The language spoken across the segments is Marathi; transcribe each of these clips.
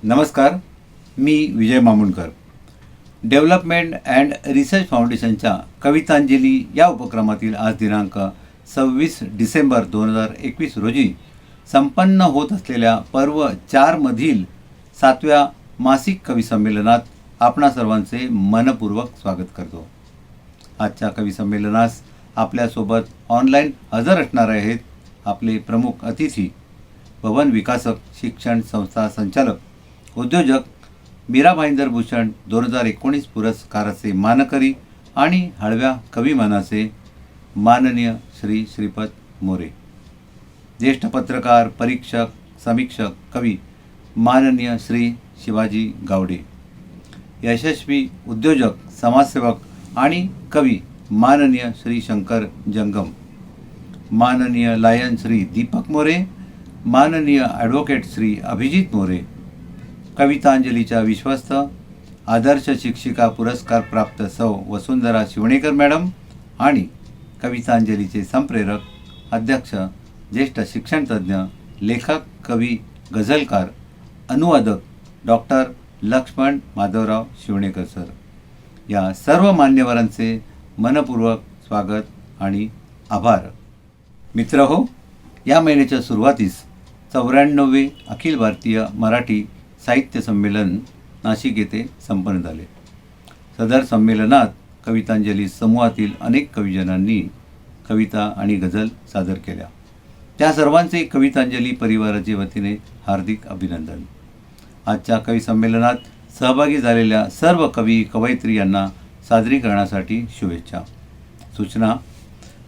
नमस्कार, मी विजय मामुणकर. डेव्हलपमेंट अँड रिसर्च फाउंडेशनच्या कवितांजली या उपक्रमातील आज दिनांक 26 डिसेंबर 2021 रोजी संपन्न होत असलेल्या पर्व 4 मधील 7व्या मासिक कवी संमेलनात आपणा सर्वांचे मनपूर्वक स्वागत करतो. आजच्या कवी संमेलनास आपल्यासोबत ऑनलाईन हजर असणार आहेत आपले प्रमुख अतिथी, भवन विकासक, शिक्षण संस्था संचालक, उद्योजक, मीरा भाईंदर भूषण 2019 पुरस्काराचे मानकरी आणि हळव्या कविमानाचे माननीय श्री श्रीपद मोरे. ज्येष्ठ पत्रकार, परीक्षक, समीक्षक, कवी माननीय श्री शिवाजी गावडे. यशस्वी उद्योजक, समाजसेवक आणि कवी माननीय श्री शंकर जंगम. माननीय लायन श्री दीपक मोरे. माननीय ॲडव्होकेट श्री अभिजित मोरे. कवितांजलीच्या विश्वस्त, आदर्श शिक्षिका पुरस्कार प्राप्त सौ वसुंधरा शिवणेकर मॅडम आणि कवितांजलीचे संप्रेरक, अध्यक्ष, ज्येष्ठ शिक्षणतज्ज्ञ, लेखक, कवी, गझलकार, अनुवादक डॉक्टर लक्ष्मण माधवराव शिवणेकर सर. या सर्व मान्यवरांचे मनपूर्वक स्वागत आणि आभार. मित्रहो, या महिन्याच्या सुरुवातीस 94वे अखिल भारतीय मराठी साहित्य संमेलन नाशिक येथे संपन्न झाले. सदर संमेलनात कवितांजली समूहातील अनेक कविजनांनी कविता आणि गझल सादर केल्या. त्या सर्वांचे कवितांजली परिवाराच्या वतीने हार्दिक अभिनंदन. आजच्या कवी संमेलनात सहभागी झालेल्या सर्व कवी कवयित्री यांना सादरीकरणासाठी शुभेच्छा. सूचना: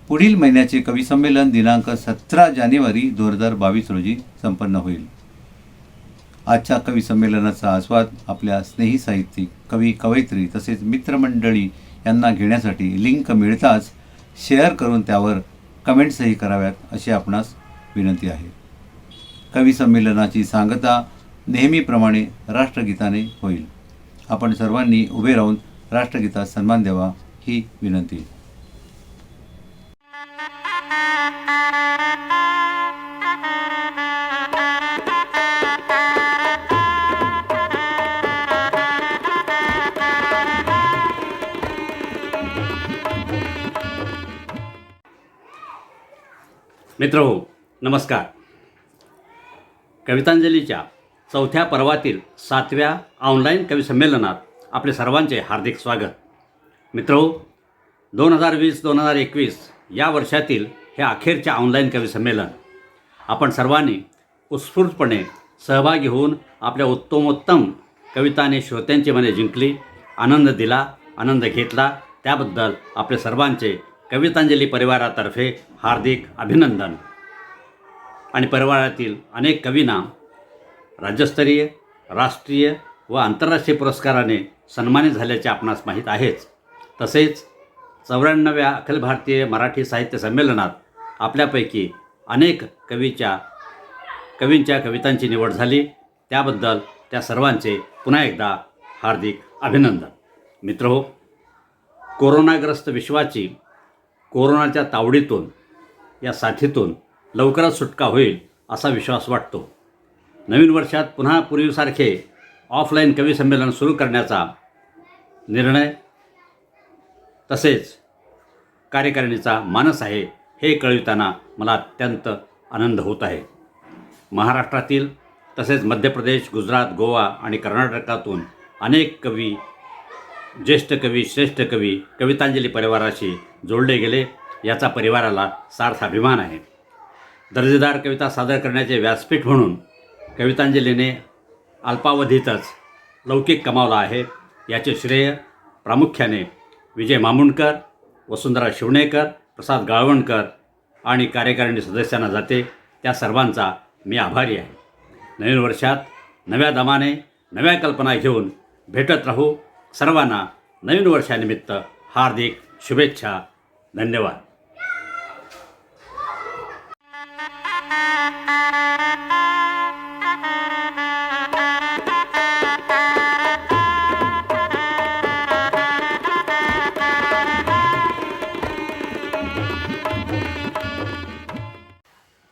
पुढील महिन्याचे कवी संमेलन दिनांक 17 जानेवारी 2022 रोजी संपन्न होईल. आजच्या कवी संमेलनाचा आस्वाद आपल्या स्नेही साहित्यिक, कवी, कवयित्री तसेच मित्रमंडळी यांना घेण्यासाठी लिंक मिळताच शेअर करून त्यावर कमेंट्सही कराव्यात अशी आपणास विनंती आहे. कवी संमेलनाची सांगता नेहमीप्रमाणे राष्ट्रगीताने होईल. आपण सर्वांनी उभे राहून राष्ट्रगीतात सन्मान द्यावा ही विनंती. मित्रहो, नमस्कार. कवितांजलीच्या 4थ्या पर्वातील 7व्या ऑनलाईन कवी संमेलनात आपले सर्वांचे हार्दिक स्वागत. मित्रहो, 2020-2021 या वर्षातील हे अखेरचे ऑनलाईन कवी संमेलन आपण सर्वांनी उत्स्फूर्तपणे सहभागी होऊन आपल्या उत्तमोत्तम कविताने श्रोत्यांची मने जिंकली, आनंद दिला, आनंद घेतला. त्याबद्दल आपले सर्वांचे कवितांजली परिवारातर्फे हार्दिक अभिनंदन. आणि परिवारातील अनेक कवींना राज्यस्तरीय, राष्ट्रीय व आंतरराष्ट्रीय पुरस्काराने सन्मानित झाल्याचे आपणास माहीत आहेच. तसेच 94व्या अखिल भारतीय मराठी साहित्य संमेलनात आपल्यापैकी अनेक कवींच्या कवितांची निवड झाली. त्याबद्दल त्या सर्वांचे पुन्हा एकदा हार्दिक अभिनंदन. मित्रहो, कोरोनाग्रस्त विश्वाची कोरोनाच्या तावडीतून, या साथीतून लवकरच सुटका होईल असा विश्वास वाटतो. नवीन वर्षात पुन्हा पूर्वीसारखे ऑफलाईन कवी संमेलन सुरू करण्याचा निर्णय तसेच कार्यकारिणीचा मानस आहे हे कळविताना मला अत्यंत आनंद होत आहे. महाराष्ट्रातील तसेच मध्य प्रदेश, गुजरात, गोवा आणि कर्नाटकातून अनेक कवी, ज्येष्ठ कवी, श्रेष्ठ कवी कवितांजली परिवाराशी जोडले गेले. याचा परिवाराला सार्थ अभिमान आहे. दर्जेदार कविता सादर करण्याचे व्यासपीठ म्हणून कवितांजलीने अल्पावधीतच लौकिक कमावला आहे. याचे श्रेय प्रामुख्याने विजय मामुणकर, वसुंधरा शिवणेकर, प्रसाद गाळवणकर आणि कार्यकारिणी सदस्यांना जाते. त्या सर्वांचा मी आभारी आहे. नवीन वर्षात नव्या दमाने, नव्या कल्पना घेऊन भेटत राहू. सर्वांना नवीन वर्षानिमित्त हार्दिक शुभेच्छा. धन्यवाद.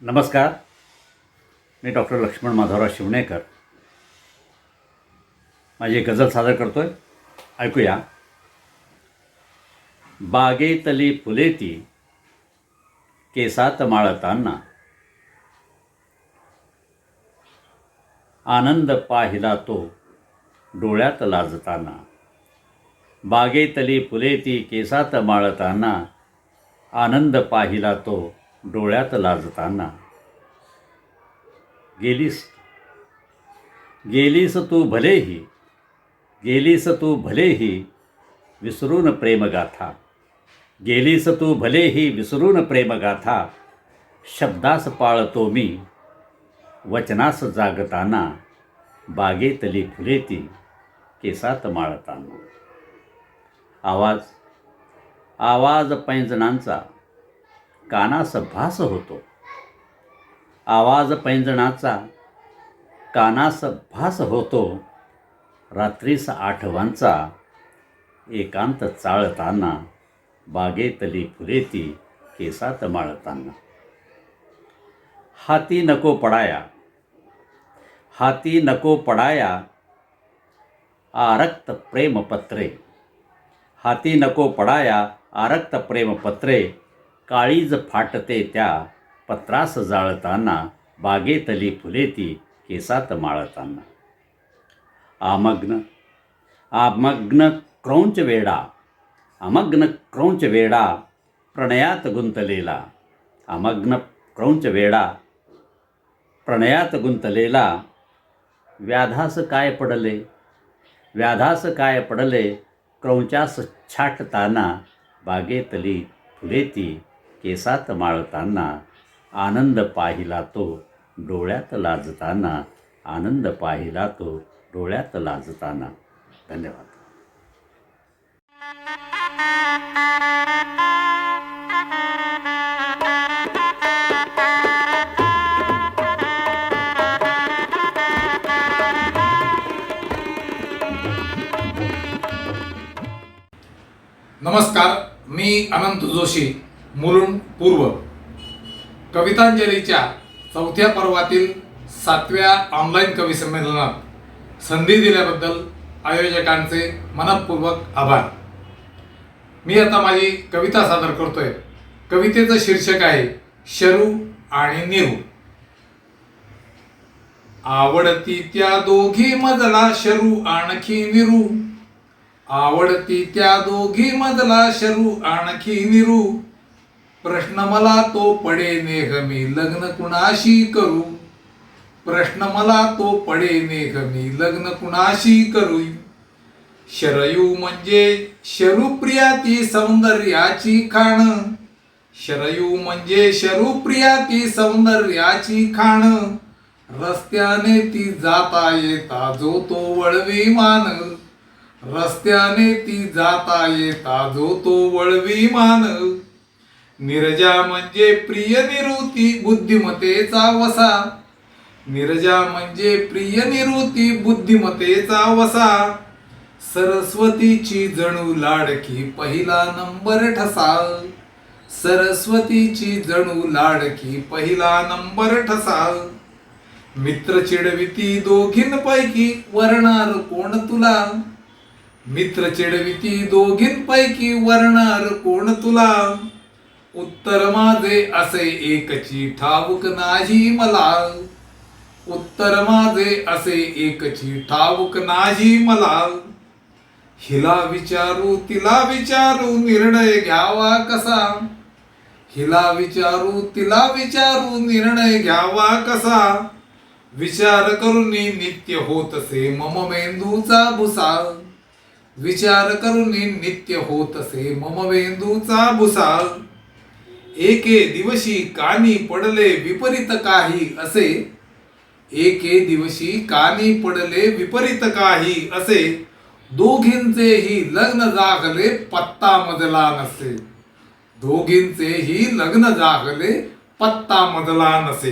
नमस्कार, मी डॉक्टर लक्ष्मण माधवराव शिवणेकर. माझी एक गझल सादर करतोय, ऐकूया. बागेतली फुले ती केसात माळताना, आनंद पाहिला तो डोळ्यात लाजताना. बागेतली फुले ती केसात माळताना, आनंद पाहिला तो डोळ्यात लाजताना. गेलीस गेलीस तू भलेही, गेलीस तू भलेही विसरून प्रेमगाथा. गेलीस तू भलेही विसरून प्रेमगाथा. शब्दास पाळतो मी वचनास जागताना. बागेतली फुले ती केसात माळताना. आवाज आवाज पैंजणांचा कानास भास होतो. आवाज पैंजणाचा कानास भास होतो. रात्रीस आठवांचा एकांत चाळताना. बागेतली फुले ती केसात माळताना. हाती नको पडाया, हाती नको पडाया आरक्त प्रेमपत्रे. हाती नको पडाया आरक्त प्रेमपत्रे. काळीज फाटते त्या पत्रास जाळताना. बागेतली फुले ती केसात माळताना. आमग्न आमग्न क्रौंच वेडा, अमग्न क्रौंच वेडा प्रणयात गुंतलेला. अमग्न क्रौंच वेडा प्रणयात गुंतलेला. व्याधास काय पडले, व्याधास काय पडले क्रौंचास छाटताना. बागेतली फुले ती केसात माळताना. आनंद पाहिला तो डोळ्यात लाजताना. आनंद पाहिला तो डोळ्यात लाजताना. धन्यवाद. नमस्कार, मी अनंत जोशी, मुलुंड पूर्व. कवितांजलीच्या 4थ्या पर्वातील 7व्या ऑनलाईन कवी संमेलनात संधी दिल्याबद्दल आयोजकांचे मनःपूर्वक आभार. मी आता माझी कविता सादर करतोय. कवितेचं शीर्षक आहे शरू आणि नीरू. आवडती त्या दोघी मजला शरू आणखी नीरू. आवडती त्या दोघी मजला शरू आणखी नीरू. प्रश्न मला तो पडे नेहमी लग्न कुणाशी करू. प्रश्न मला तो पडे नेहमी लग्न कुणाशी करू. शरयू म्हणजे शरूप्रिया ती सौंदर्याची खाण. शरयू म्हणजे शरूप्रिया ती सौंदर्याची खाण. रस्त्याने ती जाता येता जो तो वळवी मान. रस्त्याने ती जाता येता जो तो वळवी मान. नीरजा म्हणजे प्रिय निरुती बुद्धिमतेचा वसा. नीरजा म्हणजे प्रिय निरुती बुद्धिमतेचा वसा. सरस्वतीची जणू लाडकी पहिला नंबर ठसा. सरस्वतीची जणू लाडकी पहिला नंबर ठसा. मित्र चिडविती दोघींपैकी वरणार कोण तुला. मित्र चिडविती दोघींपैकी वरणार कोण तुला. उत्तर माझे असे एकची ठाऊक नाही मला. उत्तर माझे असे एकची ठाऊक नाही मला. हिला विचारू तिला विचारू निर्णय घ्यावा कसा. हिला विचारू तिला विचारू निर्णय घ्यावा कसा. विचार करून नित्य होतसे मम मेंदूचा भुसा. विचार करून नित्य होतसे मम मेंदूचा भुसा. एके दिवशी कानी पडले विपरीत काही असे. एके दिवशी कानी पडले विपरीत काही असे. दोघींचेही लग्न जागले पत्ता मजला नसे. दोघींचेही लग्न जागले पत्ता मजला नसे.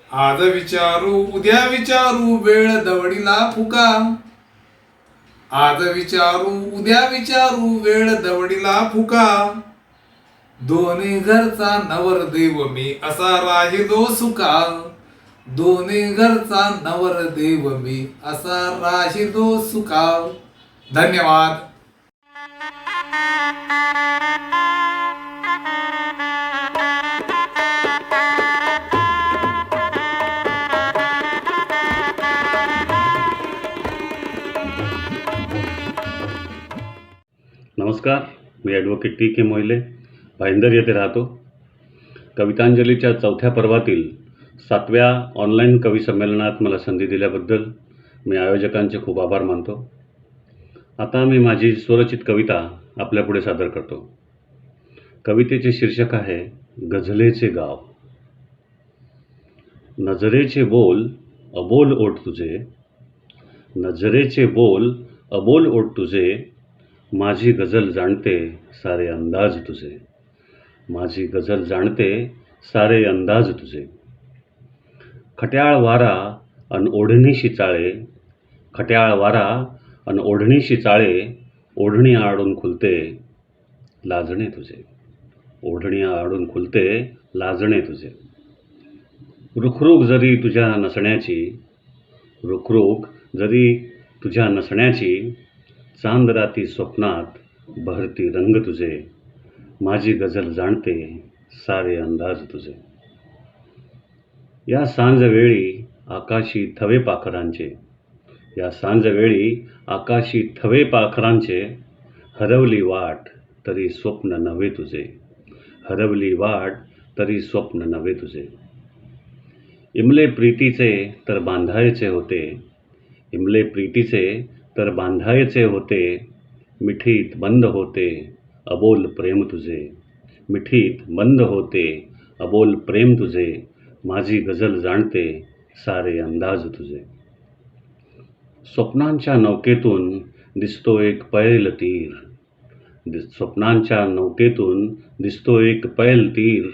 आज विचारू उद्या विचारू वेळ दवडीला फुका. आज विचारू उद्या विचारू वेळ दवडीला फुका. दोन्ही घरचा नवरदेव मी असा राहिलो सुका. दोन्ही घरचा नवरदेव मी असा राशिदो सुखाव. धन्यवाद. नमस्कार, मी ॲडव्होकेट टी के मोहिले भाईंदर येथे राहतो. कवितांजलीच्या चौथ्या पर्वातील 7व्या ऑनलाईन कवी संमेलनात मला संधी दिल्याबद्दल मी आयोजकांचे खूप आभार मानतो. आता मी माझी स्वरचित कविता आपल्यापुढे सादर करतो. कवितेचे शीर्षक आहे गझलेचे गाव. नजरेचे बोल अबोल ओठ तुझे, नजरेचे बोल अबोल ओठ तुझे, माझी गझल जाणते सारे अंदाज तुझे, माझी गझल जाणते सारे अंदाज तुझे. खट्याळ वारा अन ओढणीशी चाळे, खट्याळ वारा अन ओढणीशी चाळे, ओढणी आडून खुलते लाजणे तुझे, ओढणी आडून खुलते लाजणे तुझे. रुखरुख जरी तुझ्या नसण्याची, रुखरुख जरी तुझ्या नसण्याची, चांद राती स्वप्नात बहरती रंग तुझे, माझी गझल जाणते सारे अंदाज तुझे. या सांजवेळी आकाशी थवे पाखरांचे, या सांजवेळी आकाशी थवे पाखरांचे, हरवली वाट तरी स्वप्न नव्हे तुझे, हरवली वाट तरी स्वप्न नव्हे तुझे. इमले प्रीतीचे तर बांधायचे होते, इमले प्रीतीचे तर बांधायचे होते, मिठीत बंद होते अबोल प्रेम तुझे, मिठीत बंद होते अबोल प्रेम तुझे, माझी गझल जाणते सारे अंदाज तुझे. स्वप्नांच्या नौकेतून दिसतो एक पैल तीर, स्वप्नांच्या नौकेतून दिसतो एक पैल तीर,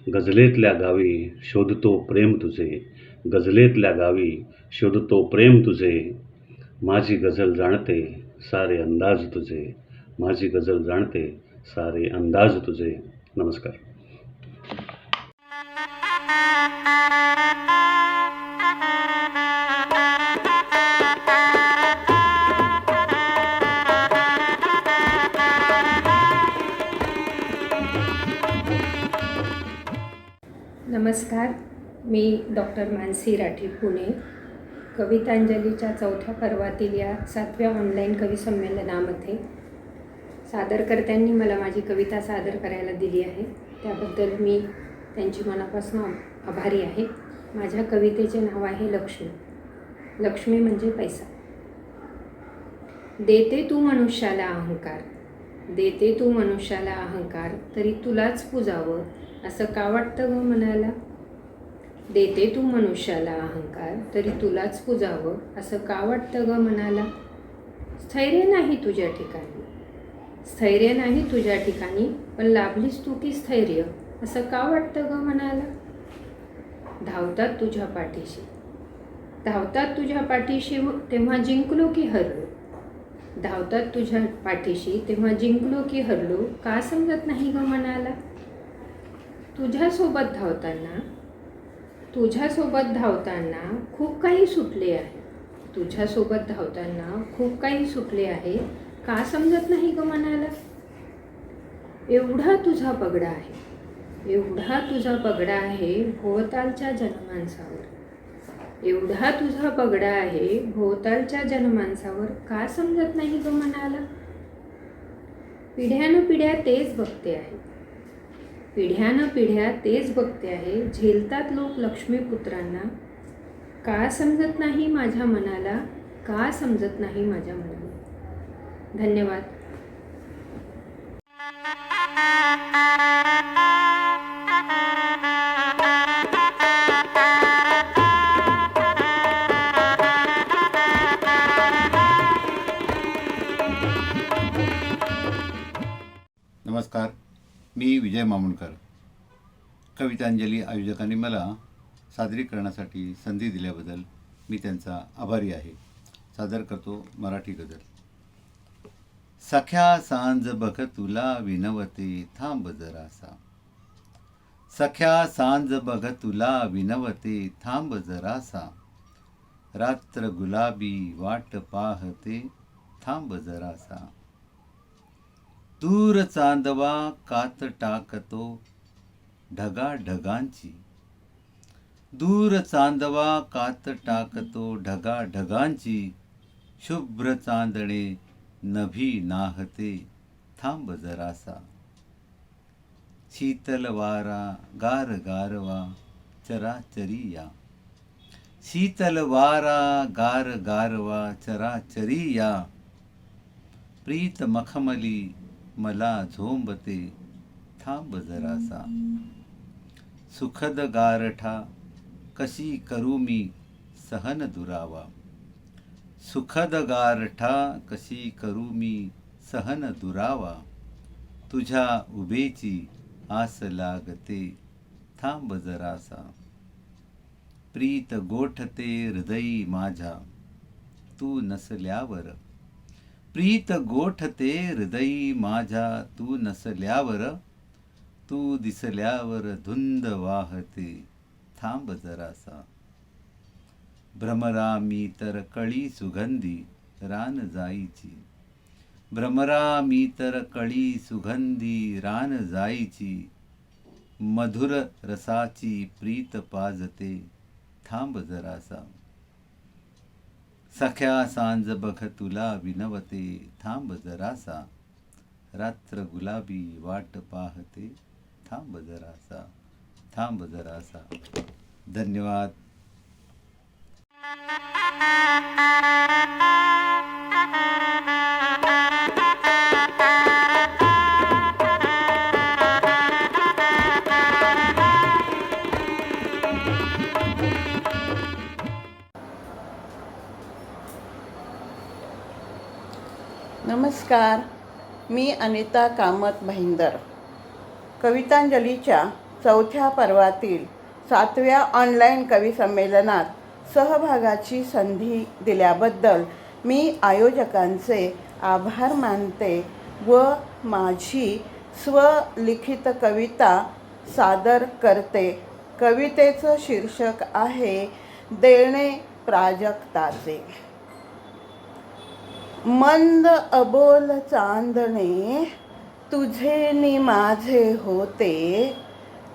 गझलेतल्या गावी शोधतो प्रेम तुझे, गझलेतल्या गावी शोधतो प्रेम तुझे, माझी गझल जाणते सारे अंदाज तुझे, माझी गझल जाणते सारे अंदाज तुझे. नमस्कार. नमस्कार, मी डॉक्टर मानसी राठी, पुणे. कवितांजलीच्या चौथ्या पर्वातील या 7व्या ऑनलाईन कवी संमेलनामध्ये सादरकर्त्यांनी मला माझी कविता सादर करायला दिली आहे, त्याबद्दल मी त्यांची मनापासून आभारी आहे. माझ्या कवितेचे नाव आहे लक्ष्मी. लक्ष्मी म्हणजे पैसा. देते तू मनुष्याला अहंकार, देते तू मनुष्याला अहंकार, तरी तुलाच पूजावं असं का वाटतं ग मनाला. देते तू मनुष्याला अहंकार, तरी तुलाच पूजावं असं का वाटतं ग मनाला. स्थैर्य नाही तुझ्या ठिकाणी, स्थैर्य नाही तुझ्या ठिकाणी, पण लाभलीस तू की स्थैर्य असं का वाटतं ग मनाला. धावतात तुझ्या पाठीशी, धावतात तुझ्या पाठीशी, तेव्हा जिंकलो की हरलो, धावतात तुझ्या पाठीशी तेव्हा जिंकलो की हरलो, का समजत नाही ग मनाला. तुझ्यासोबत धावताना, तुझ्यासोबत धावताना खूप काही सुटले आहे, तुझ्यासोबत धावताना खूप काही सुटले आहे, का समजत नाही ग मनाला. एवढा तुझा पगडा आहे, एवढा तुझा पगडा आहे भोवतालच्या जनमानसावर, एवढा तुझा पगडा आहे भोवतालच्या जनमानसावर, का समजत नाही ग मनाला. पिढ्यानपिढ्या तेच बघते आहे, पिढ्यानं पिढ्या तेच बघते आहे, झेलतात लोक लक्ष्मीपुत्रांना, का समजत नाही माझ्या मनाला, का समजत नाही माझ्या मनाला. धन्यवाद. नमस्कार, मी विजय मामुणकर. कवितांजली आयोजकांनी मला सादरीकरणासाठी संधी दिल्याबद्दल मी त्यांचा आभारी आहे. सादर करतो मराठी गझल. सख्या सांज बघ तुला विनवते थांब जरासा, सख्या सांज बघ तुला विनवते थांब जरासा, रात्र गुलाबी वाट पाहते थांब जरासा. दूर चांदवा कात टाकतो ढगा ढगांची, दूर चांदवा कात टाकतो ढगा ढगांची, शुभ्र चांदणे नभी नाहते थांब जरासा. शीतल वारा गार गारवा चराचरिया, शीतल वारा गार गारवा चराचरिया, प्रीत मखमली मला झोंबते थांब जरासा. सुखद गारठा कशी करू मी सहन दुरावा, सुखद गारठा कशी करू मी सहन दुरावा, तुझ्या उभेची आस लागते थांब जरासा. प्रीत गोठते हृदयी माझ्या तू नसल्यावर, प्रीत गोठते हृदयी माझ्या तू नसल्यावर, तू दिसल्यावर धुंद वाहते थांब जरासा. भ्रमरा मी तर कळी सुगंधी रान जाईची, भ्रमरा मी तर कळी सुगंधी रान जाईची, मधुर रसाची प्रीत पाजते थांब जरासा. सख्या सांज बघ तुला विनवते थांब जरासा, रात्र गुलाबी वाट पाहते थांब जरासा, थांब जरासा. धन्यवाद. नमस्कार, मी अनिता कामत भाईंदर. कवितांजलीच्या 4थ्या पर्वातील 7व्या ऑनलाईन कवी संमेलनात सहभागाची संधी दिल्याबद्दल मी आयोजकांचे आभार मानते व माझी स्वलिखित कविता सादर करते. कवितेचं शीर्षक आहे देणे प्राजक्ताचे. मंद अबोल चांदणे तुझे नि माझे होते,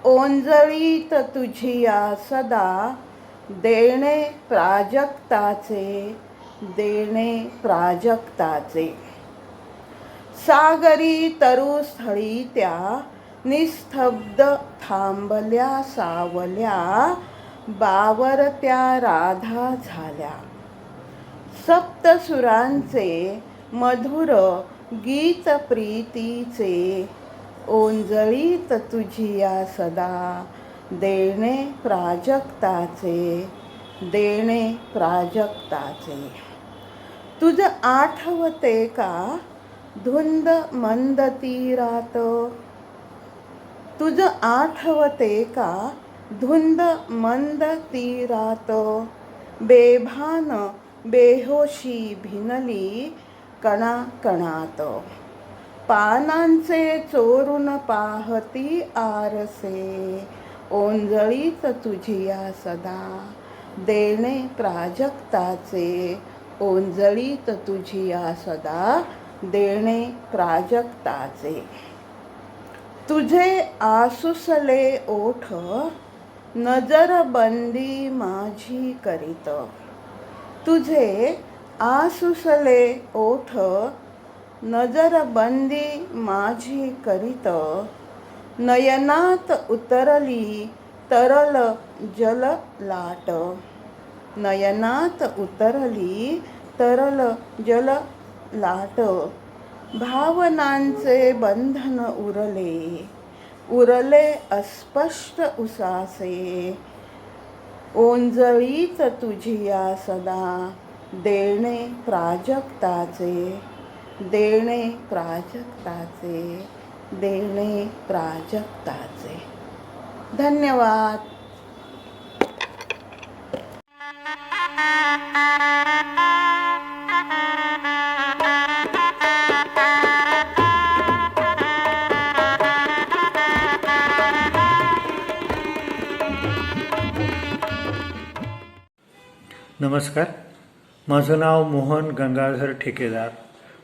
ओंजळीत तुझिया सदा देणे प्राजक्ताचे, देणे प्राजक्ताचे. सागरी तरुस्थळी त्या निस्तब्ध थांबल्या सावल्या, बावरत्या राधा झाल्या. सप्तसुरांचे मधुर गीत प्रीतीचे, ओंजळीत तुझिया सदा देणे प्राजक्ताचे, देणे प्राजक्ताचे. तुझ आठवते का धुंद मंद तीरात, तुझ आठवते का धुंद मंद तीरात, बेभान बेहोशी भिनली कणाकणात. पानांचे चोरून पाहती आरसे, ओंजळीत तुझिया सदा देणे प्राजक्ताचे, ओंजळीत तुझिया सदा देणे प्राजक्ताचे. तुझे आसुसले ओठ नजरबंदी माझी करीत, तुझे आसुसले ओठ नजरबंदी माझी करीत, नयनात उतरली तरल जल लाट, नयनात उतरली तरल जल लाट. भावनांचे बंधन उरले, उरले अस्पष्ट उसासे, ओंजळीत तुझिया सदा देणे प्राजक्ताचे, देणे प्राजक्ताचे, देणे प्राजक्ताचे. धन्यवाद. नमस्कार. माझं नाव मोहन गंगाधर ठेकेदार,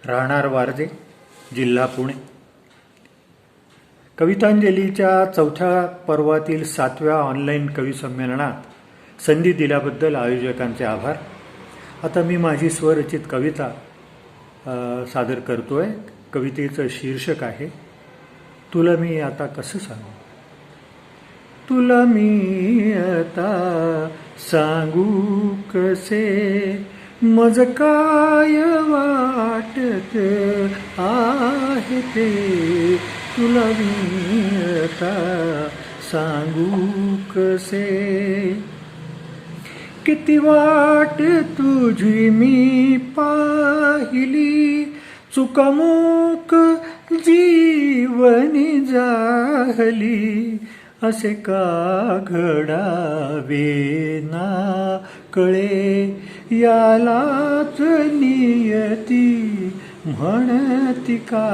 राहणार वारजे, जिल्हा पुणे. कवितांजलीच्या 4थ्या पर्वातील 7व्या ऑनलाईन कवी संमेलनात संधी दिल्याबद्दल आयोजकांचे आभार. आता मी माझी स्वरचित कविता सादर करतो आहे. कवितेचं शीर्षक आहे तुला मी आता कसं सांगू. तुला मी आता सांगू कसे, मज काय वाटत आहे ते. तुला मी आता सांगू कसे, किती वाट तुझी मी पाहिली, चुकामुक जीवनी झाली. असे का घडावे ना कळे, यालाच नियती म्हणती का.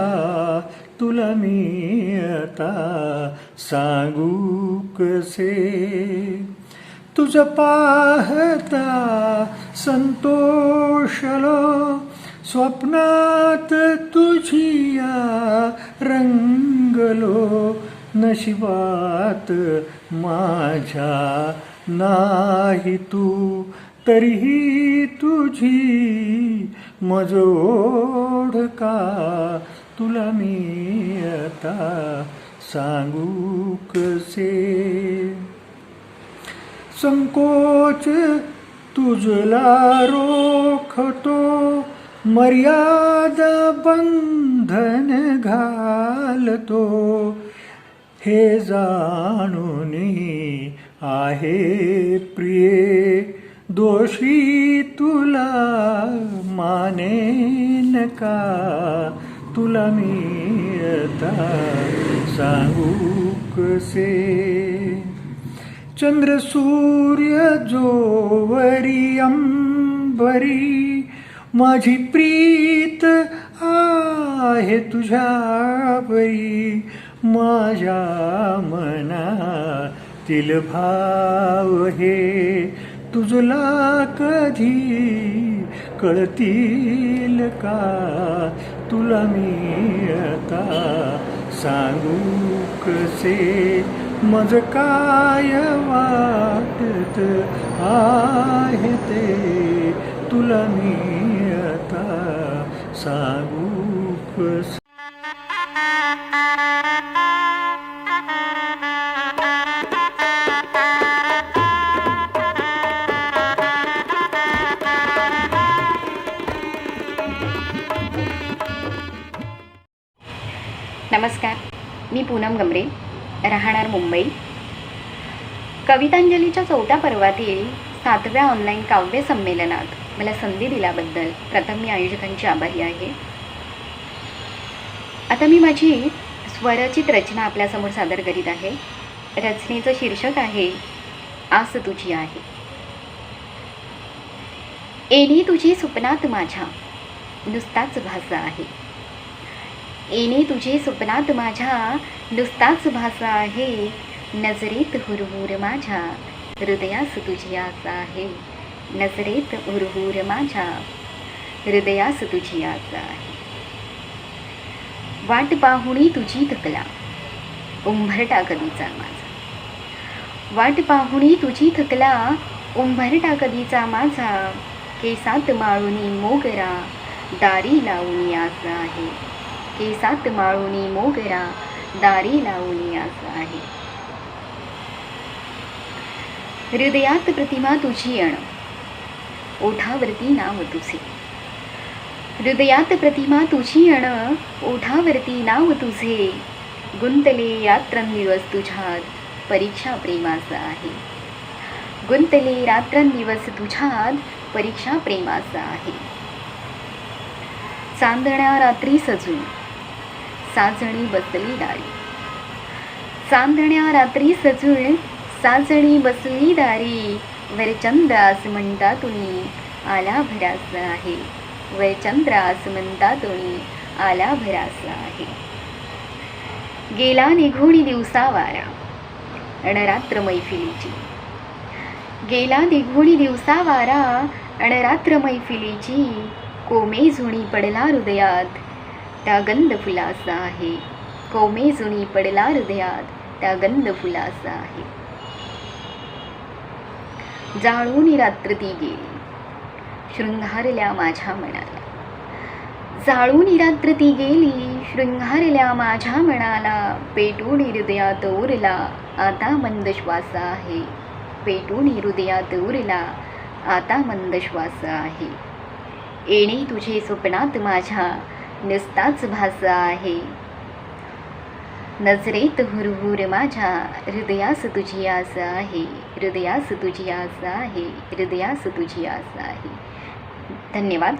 तुला मी आता सांगू कसे, तुझं पाहता संतोषलो, स्वप्नात तुझिया रंगलो. नशिबात माझ्या नाही तू, तरीही तुझी मजोड का. तुला मी आता सांगू कसे, संकोच तुझला रोखतो, मर्यादा बंधन घालतो. हे जाणून आहे प्रिये, दोषी तुला मानेन का. तुला मी आता सांगू कसे, चंद्र सूर्य जोवरी अंबरी, माझी प्रीत आहे तुझ्यावरी. माझ्या मनातील भाव हे तुझला कधी कळतील का. तुला मी आता सांगू कसे, मज काय वाटत आहे ते. तुला मी आता सांगू कसे. नमस्कार, मी पूनम गमरे, राहणार मुंबई. कवितांजलीच्या 4थ्या पर्वातील 7व्या ऑनलाईन काव्य संमेलनात मला संधी दिल्याबद्दल प्रथम मी आयोजकांची आभारी आहे. आता मी माझी स्वरचित रचना आपल्यासमोर सादर करीत आहे. रचनेचं शीर्षक आहे आस तुझी आहे. येणे तुझी स्वप्नात माझ्या नुसताच भासा आहे. येणे तुझे स्वप्नात माझ्या नुसताच भासा आहे. नजरेत हुरहुर माझ्या हृदयास तुझी आस आहे. नजरेत हुरहुर माझ्या हृदयास तुझी आस आहे. वाट पाहुणी तुझी थकला उंबरटा कधीचा माझा. वाट पाहुणी तुझी थकला उंबरटा कधीचा माझा. केसात माळुनी मोगरा दारी लावून आस आहे. केसात माळुनी मोगरा दारी लावून आस आहे. हृदयात प्रतिमा तुझी अण ओठावरती नाव तुझे. हृदयात प्रतिमा तुझी अण ओठावरती नाव तुझे. गुंतले रात्रंदिवस तुझ्यात परीक्षा प्रेमाचा आहे. गुंतले रात्रंदिवस तुझ्यात परीक्षा प्रेमाचा आहे. चांदण्या रात्री सजून साजणी बसली दारी. चांदण्या रात्री सजून साजणी बसली दारी. वरचंद्र आसमंता तुनी आला भरास आहे. वरचंद्र आसमंता तुनी आला भरास आहे. गेला निघून दिवसा वारा अणरात्र मैफिलीची. गेला दिघोडी दिवसा वारा अण रात्र मैफिलीची, कोमे जुणी पडला हृदयात त्या गंध फुलाचा आहे. कोमे जुणी पडला हृदयात त्या गंध फुलाचा आहे. जाळून रात्र ती गेली शृंगारल्या माझ्या मनाला. जाळून रात्र ती गेली शृंगारल्या माझ्या मनाला. पेटून हृदयात उरला आता मंद श्वास आहे. पेटून हृदयात उरला आता मंद श्वास आहे. येणे तुझे स्वप्नात माझ्या नुसताच भास आहे. नजरेत हुरहुर माझ्या हृदयास तुझी आस आहे. हृदयास तुझी आस आहे. हृदयास तुझी आस आहे. धन्यवाद.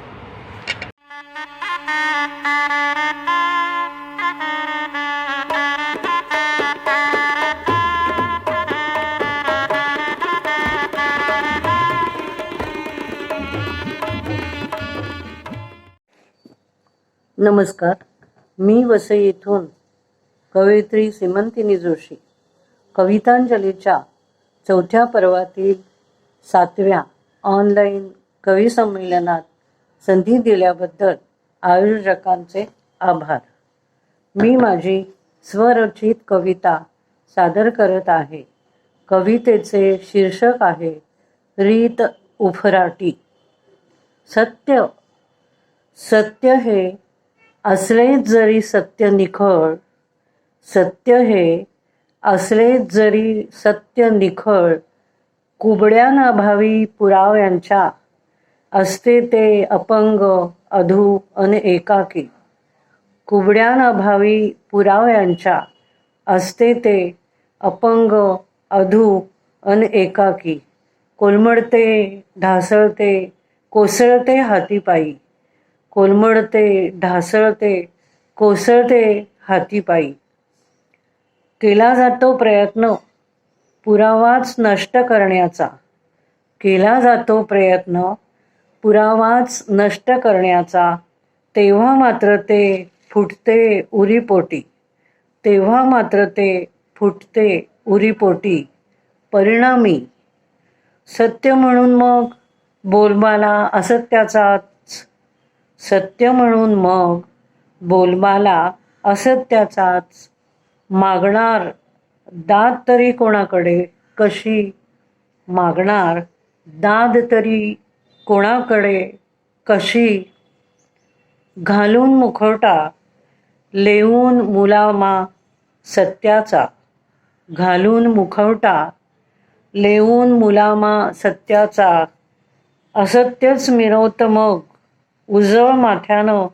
नमस्कार. मी वसई येथून कवयित्री सीमंतिनी जोशी कवितांजलीच्या 4थ्या पर्वातील 7व्या ऑनलाईन कवी संमेलनात संधी दिल्याबद्दल आयोजकांचे आभार. मी माझी स्वरचित कविता सादर करत आहे. कवितेचे शीर्षक आहे रीत उफराटी. सत्य सत्य हे असलेच जरी सत्य निखळ, सत्य हे असलेच जरी सत्य निखळ, कुबड्यानाभावी पुराव्यांच्या असते ते अपंग अधू अन एकाकी. कुबड्यानाभावी पुराव्यांच्या असते ते अपंग अधू अन एकाकी. कोलमडते ढासळते कोसळते हातीपायी. कोलमडते ढासळते कोसळते हातीपायी. केला जातो प्रयत्न पुरावाच नष्ट करण्याचा. केला जातो प्रयत्न पुरावाच नष्ट करण्याचा. तेव्हा मात्र ते फुटते उरीपोटी. तेव्हा मात्र ते फुटते उरीपोटी. परिणामी सत्य म्हणून मग बोलबाला असत्याचाच. सत्य म्हणून मग बोलबाला असत्याचाच. मागणार दाद तरी कोणाकडे कशी. मागणार दाद तरी कोणाकडे कशी. घालून मुखवटा लेवून मुलामा सत्याचा. घालून मुखवटा लेवून मुलामा सत्याचा. असत्यच मिरवतं मग उजळ माथ्यानं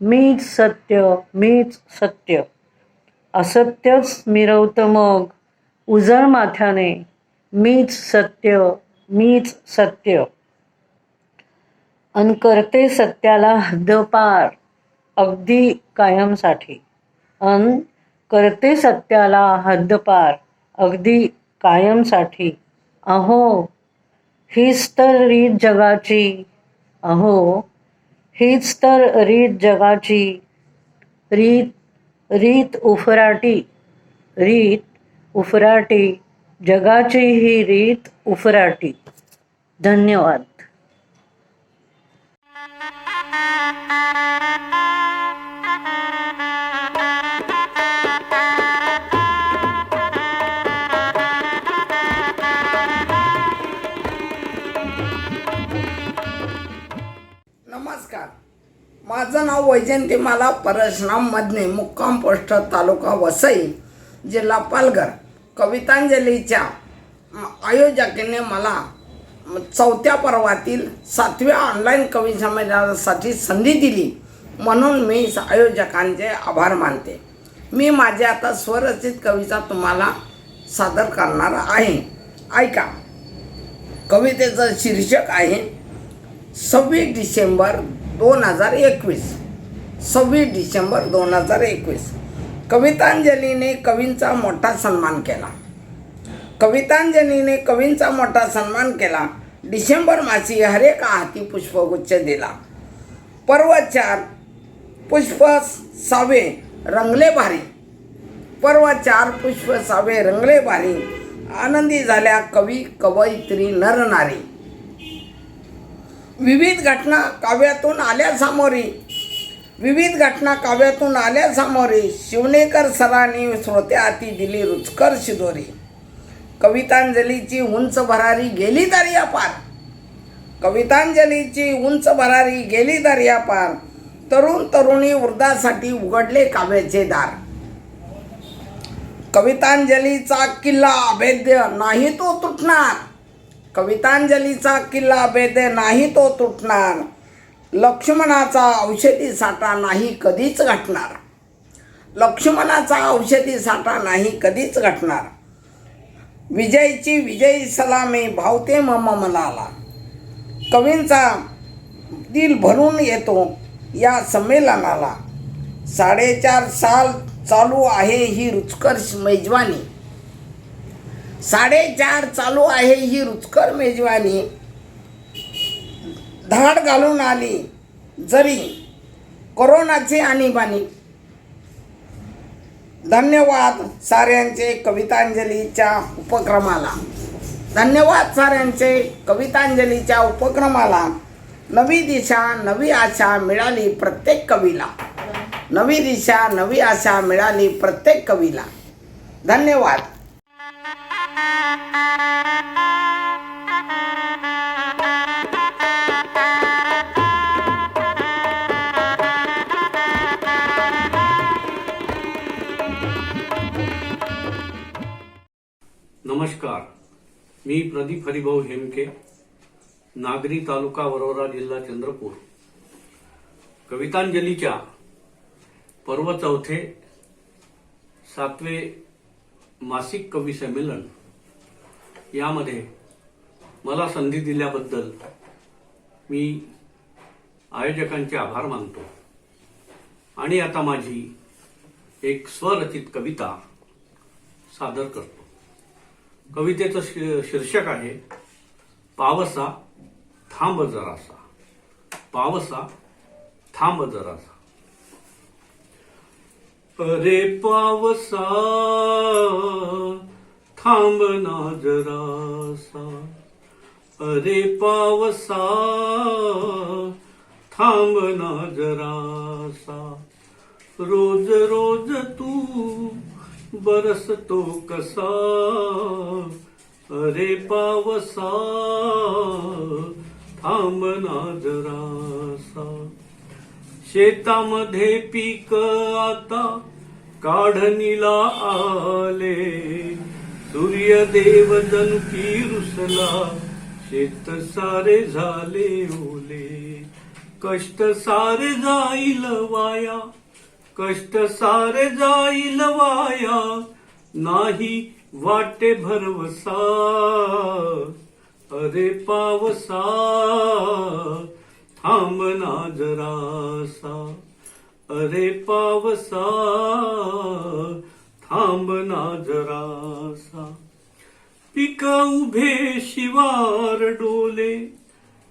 मीच सत्य मीच सत्य. असत्यच मिरवतं मग उजळ माथ्याने मीच सत्य मीच सत्य. अन करते सत्याला हद्दपार अगदी कायमसाठी. अन करते सत्याला हद्दपार अगदी कायमसाठी. अहो हीच तर रीत जगाची. अहो हीच तर रीत जगाची. रीत उफराटी. रीत उफराटी. जगाची ही रीत उफराटी. धन्यवाद. नमस्कार. माझं नाव वैजयंतीमाला परशुराम मदने, मुक्काम पोस्ट, तालुका वसई, जिल्हा पालघर. कवितांजलीच्या आयोजकांनी मला 4थ्या पर्वातील 7व्या ऑनलाईन कवी संमेलनासाठी संधी दिली म्हणून मी आयोजकांचे आभार मानते. मी माझे आता स्वरचित कविता तुम्हाला सादर करणार आहे. ऐका. कवितेचं शीर्षक आहे 26 डिसेंबर 2021. 26 डिसेंबर 2021. कवितांजलीने कवींचा मोठा सन्मान केला. कवितांजलीने कवींचा मोठा सन्मान केला. डिसेंबर मासी हरेक हाती पुष्पगुच्छ दिला. पर्व 4 पुष्प सावे रंगले भारी. पर्व 4 पुष्प सावे रंगले भारी. आनंदी झाल्या कवी कवयित्री नरनारी. विविध घटना काव्यातून आल्या सामोरी, विविध घटना काव्यातून आल्या सामोरी. शिवनेकर सरांनी श्रोत्याहाती दिली रुचकर शिदोरी. कवितांजलीची उंच भरारी गेली दर्यापार, कवितांजलीची उंच भरारी गेली दर्यापार. तरुण तरुणी वृद्धासाठी उघडले काव्याचे दार. कवितांजलीचा किल्ला अभेद्य नाही तो तुटणार, कवितांजलीचा किल्ला अभेद्य नाही तो तुटणार. लक्ष्मणाचा औषधी साठा नाही कधीच घटणार, लक्ष्मणाचा औषधी साठा नाही कधीच घटणार. विजयची विजयी सलामी भावते मम मनाला. कवींचा दिल भरून येतो या संमेलनाला. 4.5 साल चालू आहे ही रुचकर मेजवानी, 4.5 चालू आहे ही रुचकर मेजवानी. धाड घालून आली जरी कोरोनाची आणीबाणी. धन्यवाद साऱ्यांचे कवितांजलीच्या उपक्रमाला, धन्यवाद साऱ्यांचे कवितांजलीच्या उपक्रमाला. नवी दिशा नवी आशा मिळाली प्रत्येक कवीला, नवी दिशा नवी आशा मिळाली प्रत्येक कवीला. धन्यवाद. नमस्कार, मी प्रदीप हरिभाऊ हेमके, नागरी तालुका वरोरा, जिल्हा चंद्रपूर. कवितांजलीच्या पर्व 4 7वे मासिक कवी संमेलन यामध्ये मला संधी दिल्याबद्दल मी आयोजकांचे आभार मानतो. आणि आता माझी एक स्वरचित कविता सादर करतो. कवितेचं शीर्षक आहे पावसा थांब जरासा, पावसा थांब जरासा. अरे पावसा थांब ना जरासा, अरे पावसा थांब ना जरासा. रोज रोज तू बरसतो कसा, अरे पावसा थांब ना जरासा. शेतामध्ये पीक आता काढणीला आले, सूर्यदेव जणू की रुसला, शेत सारे झाले ओले. कष्ट सारे जाईल वाया, कष्ट सारे जाईल वाया, नाही वाटे भरवसा, अरे पावसा थांब ना जरासा, अरे पावसा थांब ना जरासा. पिक उभे शिवार डोले,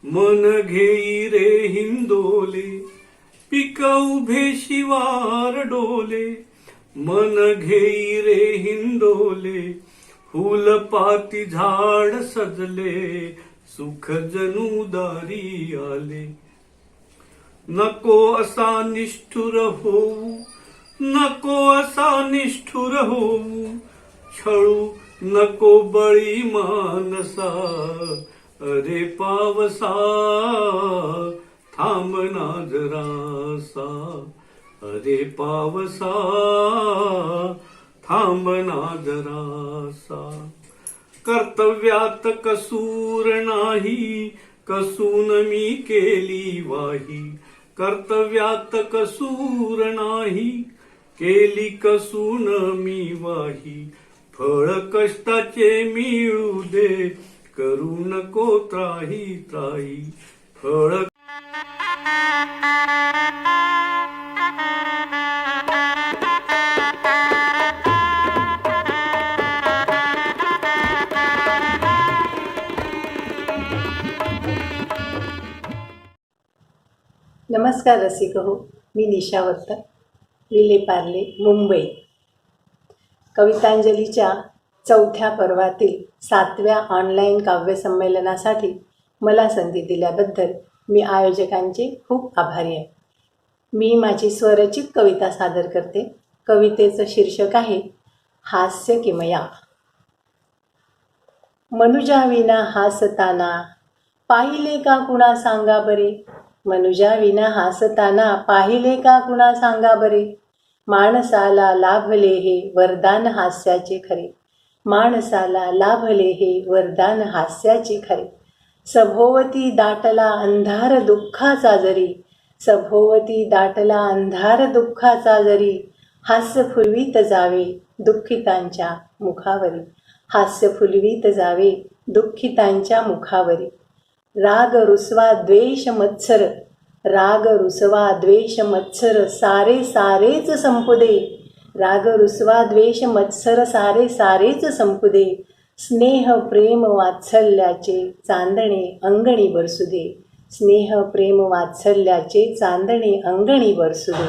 मन घेई रे हिंदोले. पिक उभे शिवार डोले, मन घेई रे हिंदोले. फुलपाती झाड सजले, सुख जणू दारी आले. नको असा निष्ठुर होऊ, नको असा निष्ठुर होऊ, छळू नको बळी मानसा, अरे पावसा थांब ना जरासा, अरे पावसा थांब ना जरासा. कर्तव्यात कसूर नाही, कसून मी केली वाही. कर्तव्यात कसूर नाही, केली कसून मी वाही. फळ कष्टाचे मिळू दे, करू नको त्राही त्राही. फळ नमस्कार रसिक हो, मी निशा वत्ता, विले पार्ले, मुंबई. कवितांजलीच्या चौथ्या पर्वातील 7व्या ऑनलाईन काव्यसंमेलनासाठी मला संधी दिल्याबद्दल मी आयोजकांचे खूप आभारी आहे. मी माझी स्वरचित कविता सादर करते. कवितेचं शीर्षक आहे हास्य किमया. मनुजाविना हासताना पाहिले का कुणा सांगा बरे. मनुजाविना हासताना पाहिले का कुणा सांगा बरे. माणसाला लाभले हे वरदान हास्याचे खरे. माणसाला लाभले हे वरदान हास्याचे खरे. सभोवती दाटला अंधार दुःखाचा जरी. सभोवती दाटला अंधार दुःखाचा जरी. हास्य फुलवीत जावे दुःखितांच्या मुखावरी. हास्य फुलवीत जावे दुःखितांच्या मुखावरी. राग रुसवा द्वेष मत्सर. राग रुसवा द्वेष मत्सर सारे सारेच संपू दे. राग रुसवा द्वेष मत्सर सारे सारेच संपू दे. स्नेह प्रेम वात्सल्याचे चांदणे अंगणी बरसू दे. स्नेह प्रेम वात्सल्याचे चांदणे अंगणी बरसू दे.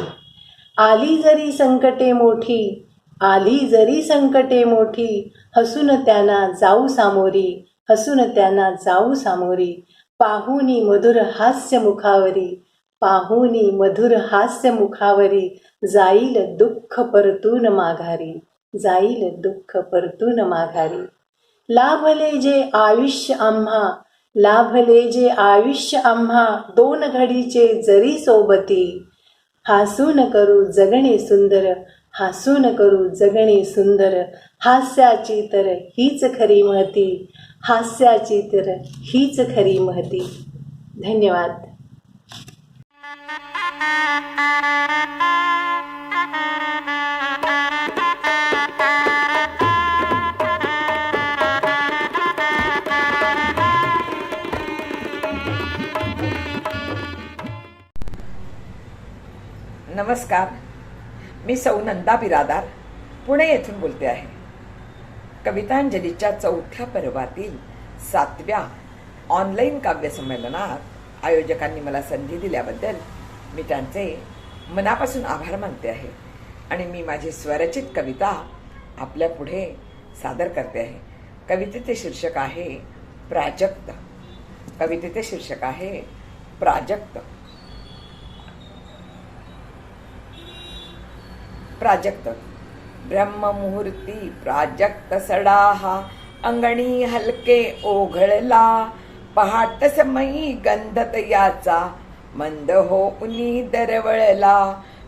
आली जरी संकटे मोठी. आली जरी संकटे मोठी. हसून त्यांना जाऊ सामोरी. हसून त्यांना जाऊ सामोरी. पाहुनी मधुर हास्य मुखावरी. पाहुनी मधुर हास्य मुखावरी. जाईल दुःख परतून माघारी. जाईल दुःख परतून माघारी. लाभले जे आयुष्य आम्हा. लाभले जे आयुष्य आम्हा. दोन घडीचे जरी सोबती. हासून करू जगणे सुंदर. हासून करू जगणे सुंदर. हास्याची तर हीच खरी महती. हास्याची तर हीच खरी महती. धन्यवाद. नमस्कार, मी सौ नंदा बिरादार पुणे येथून बोलते आहे. कवितांजलीच्या चौथ्या पर्वातील 7व्या ऑनलाईन काव्यसंमेलनात आयोजकांनी मला संधी दिल्याबद्दल मी त्यांचे मनापासून आभार मानते आहे. आणि मी माझी स्वरचित कविता आपल्या पुढे सादर करते आहे. कवितेचे शीर्षक आहे प्राजक्त. कवितेचे शीर्षक आहे प्राजक्त. प्राजक्त. ब्रह्ममुहूर्ती प्राजक्त सडाहा. अंगणी हलके ओघळला. पहाट समयी गंधत याचा. मंद हो उनी दरवळला.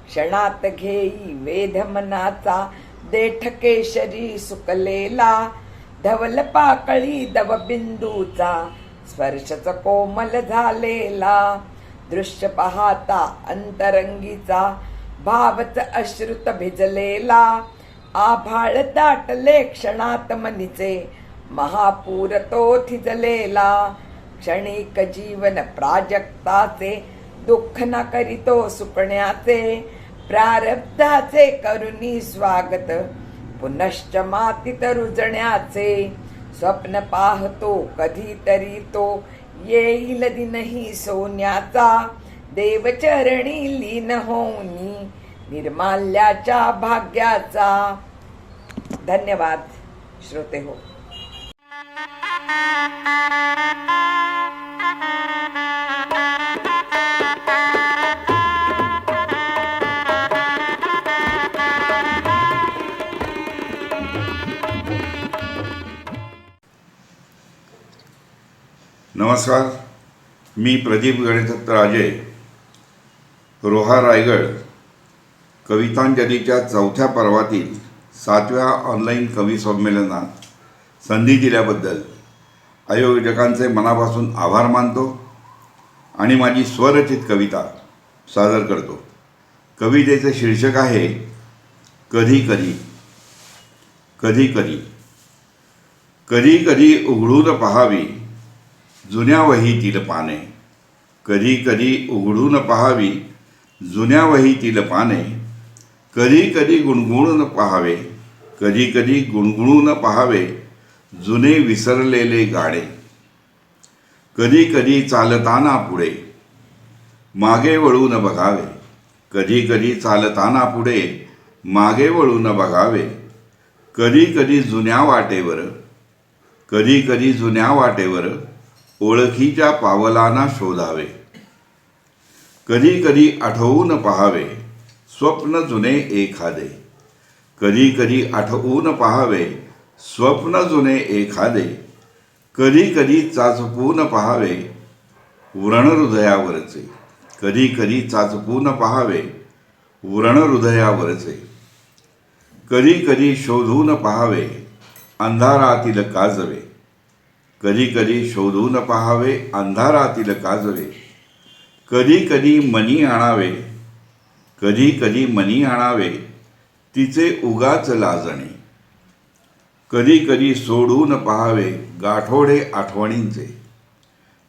क्षणात घेई वेध मनाचा. देठ केशरी सुकलेला. धवल पाकळी दवबिंदूचा. स्पर्शच कोमल झालेला. दृश्य पाहता अंतरंगीचा. भावच अश्रुत भिजलेला. आभाळ दाटले क्षणात मनीचे. महापूर तो थिजलेला. क्षणिक जीवन प्राजक्ताचे. दुःख न करीतो सुकण्याचे. प्रारब्धाचे करुणी स्वागत. पुनश्च मातीत रुजण्याचे. स्वप्न पाहतो कधीतरी तो. येईल दिनही सोन्याचा. देवचरणी लीन होऊनी. निर्माल्याच्या भाग्याचा. धन्यवाद श्रोते हो. नमस्कार, मी प्रदीप गणेशदत्त राजे, रोहा रायगड. कवितांजलीच्या चौथ्या पर्वातील 7व्या ऑनलाईन कवी संमेलनात संधी दिल्याबद्दल आयोजकांचे मनापासून आभार मानतो आणि माझी स्वरचित कविता सादर करतो. कवितेचे शीर्षक आहे कधी कधी. कधी कधी. कधी कधी उघडून पहावी जुन्या वहीतील पाने. कधी कधी उघडून पहावी जुन्या वहीतील पाने. कधी कधी गुणगुणून पहावे. कधी कधी गुणगुणून पहावे जुने विसरलेले गाणे. कधी कधी चालताना पुढे मागे वळून बघावे. कधी कधी चालताना पुढे मागे वळून बघावे. कधी कधी जुन्या वाटेवर, कधी कधी जुन्या वाटेवर ओळखीच्या पावलांना शोधावे, कधी कधी आठवून पहावे स्वप्न जुने एखादे, कधी कधी आठवून पहावे स्वप्न जुने एखादे, कधी कधी चाचपून पहावे व्रण हृदयावरचे, कधी कधी चाचपून पहावे व्रण हृदयावरचे, कधी कधी शोधून पहावे अंधारातील काजवे, कधी कधी शोधून पहावे अंधारातील काजवे, कधी कधी मनी आणावे, कधी कधी मनी आणावे तिचे उगाच लाजणे, कधी कधी सोडून पहावे गाठोडे आठवणींचे,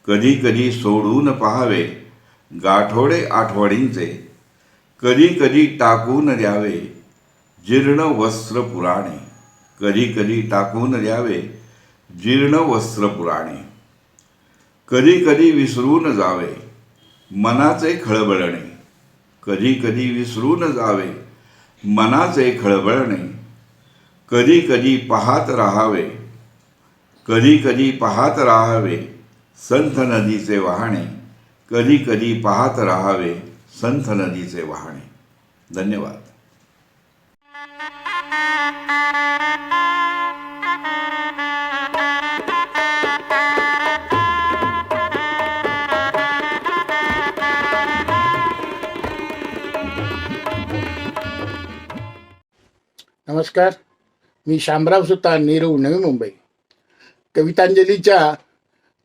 कधी कधी सोडून पहावे गाठोडे आठवणींचे, कधी कधी टाकून द्यावे जीर्ण वस्त्र पुराणे, कधी कधी टाकून द्यावे जीर्ण वस्त्र पुराणे, कधी कधी विसरून जावे मनाचे खळबळणे, कधी कधी विसरून जावे मनाचे खळबळणे, कधी कधी पाहत राहावे, कधी कधी पाहत राहावे संथ नदीचे वाहणे, कधी कधी पाहत राहावे संथ नदीचे वाहणे. धन्यवाद. नमस्कार, मी शामराव सुतार, नेरूळ, नवी मुंबई. कवितांजलीच्या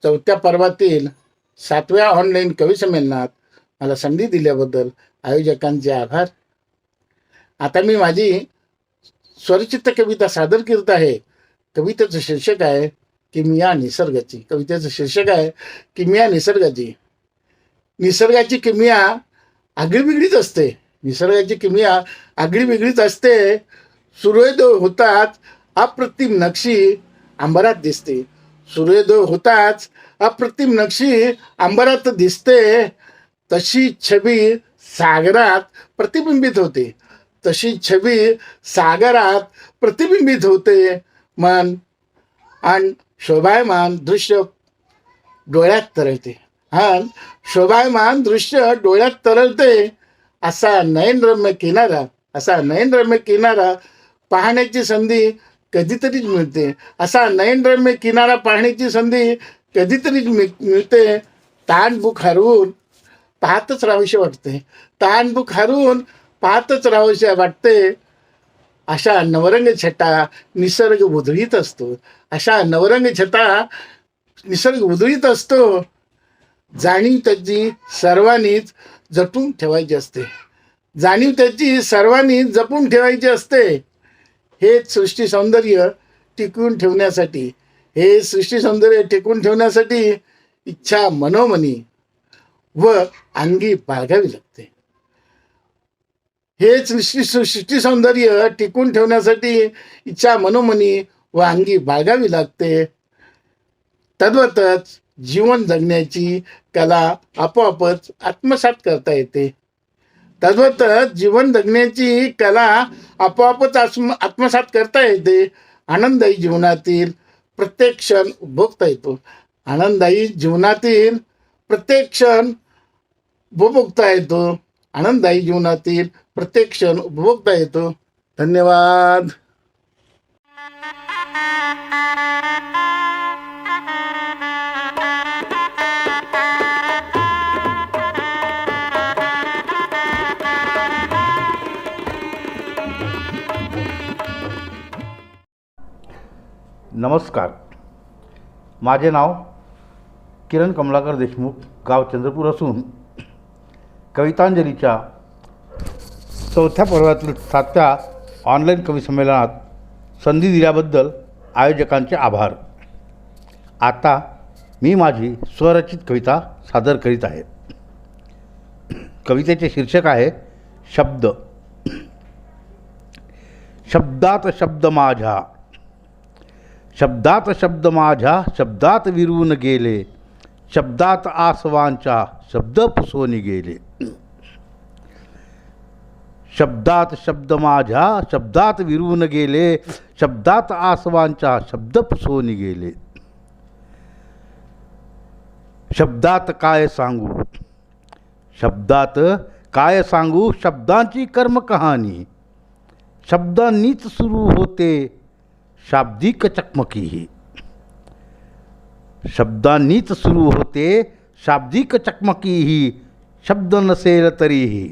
4थ्या पर्वातील 7व्या ऑनलाईन कवी संमेलनात मला संधी दिल्याबद्दल आयोजकांचे आभार. आता मी माझी स्वरचित कविता सादर करत आहे. कवितेचं शीर्षक आहे किमया निसर्गाची. कवितेचं शीर्षक आहे किमया निसर्गाची. निसर्गाची किमया आगळीवेगळीच असते. निसर्गाची किमया आगळीवेगळीच असते. सूर्योदय होताच अप्रतिम नक्षी अंबरात दिसते. सूर्योदय होताच अप्रतिम नक्षी अंबरात दिसते. तशी छबी सागरात प्रतिबिंबित होते. तशी छबी सागरात प्रतिबिंबित होते. मन आणि शोभायमान दृश्य डोळ्यात तरळते. आणि शोभायमान दृश्य डोळ्यात तरळते. असा नयनरम्य किनारा, असा नयनरम्य किनारा पाहण्याची संधी कधीतरीच मिळते. असा नयनरम्य किनारा पाहण्याची संधी कधीतरीच मिळते. ताणबुक हरवून पाहतच राहावीशी वाटते. ताणबुक हरवून पाहतच राहावीशी वाटते. अशा नवरंग छटा निसर्ग उधळीत असतो. अशा नवरंग छटा निसर्ग उधळीत असतो. जाणीव त्याची सर्वांनीच जपून ठेवायची असते. जाणीव त्याची सर्वांनी जपून ठेवायची असते. हेच सृष्टी सौंदर्य टिकवून ठेवण्यासाठी, हे सृष्टी सौंदर्य टिकवून ठेवण्यासाठी इच्छा मनोमनी व अंगी बाळगावी लागते. हेच सृष्टी सौंदर्य टिकवून ठेवण्यासाठी इच्छा मनोमनी व अंगी बाळगावी लागते. तद्वतच जीवन जगण्याची कला आपोआपच आत्मसात करता येते. तद्वतच जीवन जगण्याची कला आपोआपच आत्मसात करता येते. आनंददायी जीवनातील प्रत्येक क्षण उपभोगता येतो. आनंददायी जीवनातील प्रत्येक क्षण उपभोगता येतो. आनंददायी जीवनातील प्रत्येक क्षण उपभोगता येतो. धन्यवाद. नमस्कार, माझे नाव किरण कमलाकर देशमुख, गाव चंद्रपूर असून कवितांजलीच्या 4थ्या पर्वातील 7व्या ऑनलाईन कवी संमेलनात संधी दिल्याबद्दल आयोजकांचे आभार. आता मी माझी स्वरचित कविता सादर करीत आहे. कवितेचे शीर्षक आहे शब्द. शब्दात शब्द माझ्या, शब्दात शब्द माझ्या, शब्दात विरून गेले, शब्दात आसवांच्या शब्द पुसवून गेले. शब्दात शब्द माझ्या शब्दात विरून गेले, शब्दात आसवांच्या शब्द पुसून गेले. शब्दात काय सांगू, शब्दात काय सांगू, शब्दांची कर्मकहाणी. शब्दांनीच सुरू होते शाब्दिक चकमकीही. शब्दांनीच सुरू होते शाब्दिक चकमकीही. शब्द नसेल तरीही,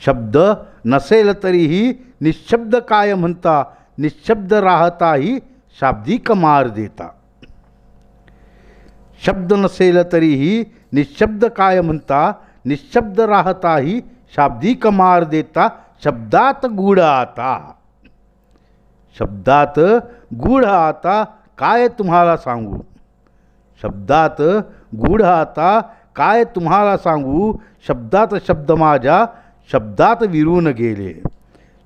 शब्द नसेल तरीही निशब्द काय म्हणता, निशब्द राहताही शाब्दिक मार देता. शब्द नसेल तरीही निशब्द काय म्हणता, निशब्द राहताही शाब्दिक मार देता. शब्दात गूढ आता, शब्दात गूढ आता काय तुम्हाला सांगू. शब्दात गूढ आता काय तुम्हाला सांगू. शब्दात शब्द माझ्या शब्दात विरून गेले.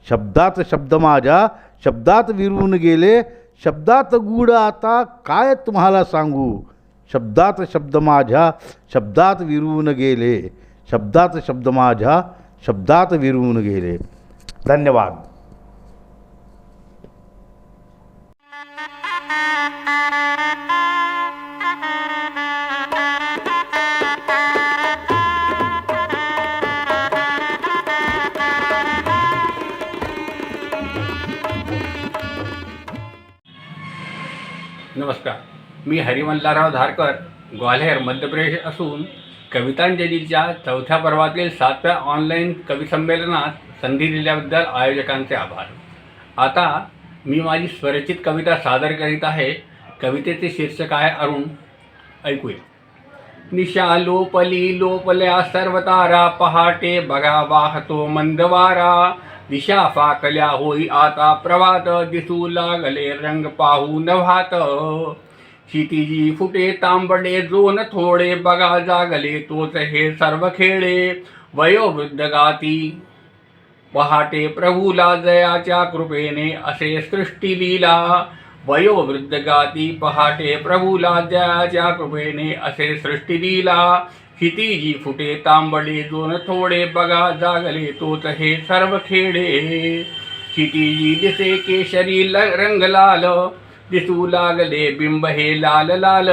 शब्दात शब्द माझ्या शब्दात विरून गेले. शब्दात गूढ आता काय तुम्हाला सांगू. शब्दात शब्द माझ्या शब्दात विरून गेले. शब्दात शब्द माझ्या शब्दात विरून गेले. धन्यवाद. नमस्कार, मी हरिमल्लाराव धारकर, ग्वाल्हेर मध्य प्रदेश असून कवितांजलीच्या चौथ्या पर्वातील 7व्या ऑनलाईन कविसंमेलनात संधी दिल्याबद्दल आयोजकांचे आभार. आता मी माझी स्वरचित कविता सादर करीत आहे. कवितेचे शीर्षक आहे अरुण. ऐकूया. निशा लोपली लोपल्या सर्व तारा, पहाटे बघा वाहतो मंदवारा. दिशा फाकल्या होई आता प्रभात, दिसू लागले रंग पाहू नभात. क्षितिजी फुटे तांबडे जोन थोडे, बघा जागले तोच हे सर्व खेळे. वयोवृद्ध गाती पहाटे प्रभूला, जयाच्या कृपेने असे सृष्टी लीला. वयोवृद्ध गाती पहाटे प्रभूला, जयाच्या कृपेने असे सृष्टी लीला. क्षितिजी फुटे तांबडे जोन थोडे, बघा जागले तोच हे सर्व खेळे. क्षितिजी दिसे केशरी रंग लाल, दिसू लागले बिंब हे लाल लाल.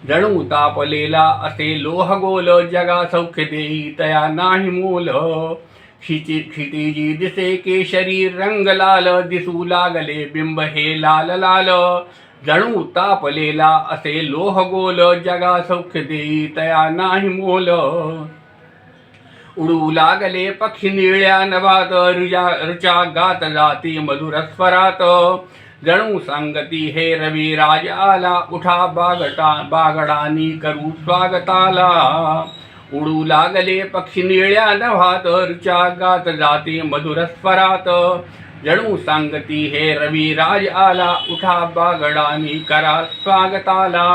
जणू तापलेला असे लोह गोल, जगा सौख्य देई तया नाही मोल. क्षितिजी दिसे केशरी रंग लाल, दिसू लागले बिंब हे लाल लाल. जणू तापलेला असे लोह गोल, जगा सौख्य देई तया नाही मोल. उडू लागले पक्षी निळ्या नभात, रुचा गात जाती मधुर स्वरात. जणू सांगती हे रविराज आला, उठा बागडानी करू स्वागताला. उडू लागले पक्षी निळ्या नभात, रुचा गात जाती मधुर स्वरात. जणू सांगती हे रविराज आला, उठा बागडानी करा स्वागताला.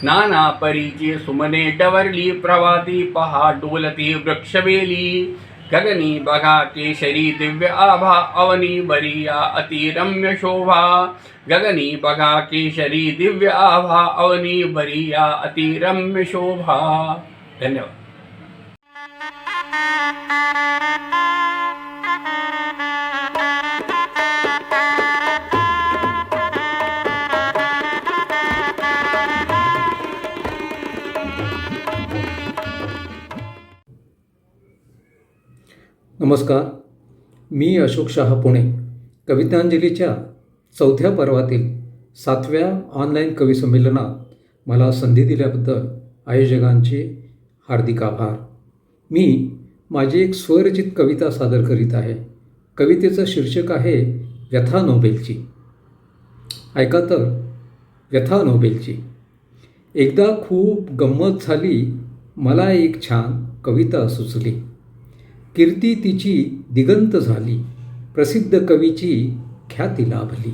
नाना परीची सुमने डवरली, प्रवाती पहा डोलती वृक्षवेली. गगनी बघा केशरी दिव्य आभा, अवनी बरिया अतिरम्य शोभा. गगनी बघा केशरी दिव्य आभा, अवनी बरिया अतिरम्य शोभा. धन्यवाद. नमस्कार, मी अशोक शाह पुणे. कवितांजलीच्या चौथ्या पर्वातील 7व्या ऑनलाईन कविसंमेलनात मला संधी दिल्याबद्दल आयोजकांचे हार्दिक आभार. मी माझी एक स्वरचित कविता सादर करीत आहे. कवितेचं शीर्षक आहे व्यथा नोबेलची. ऐका तर, व्यथा नोबेलची. एकदा खूप गंमत झाली, मला एक छान कविता सुचली. कीर्ती तिची दिगंत झाली, प्रसिद्ध कवीची ख्याती लाभली.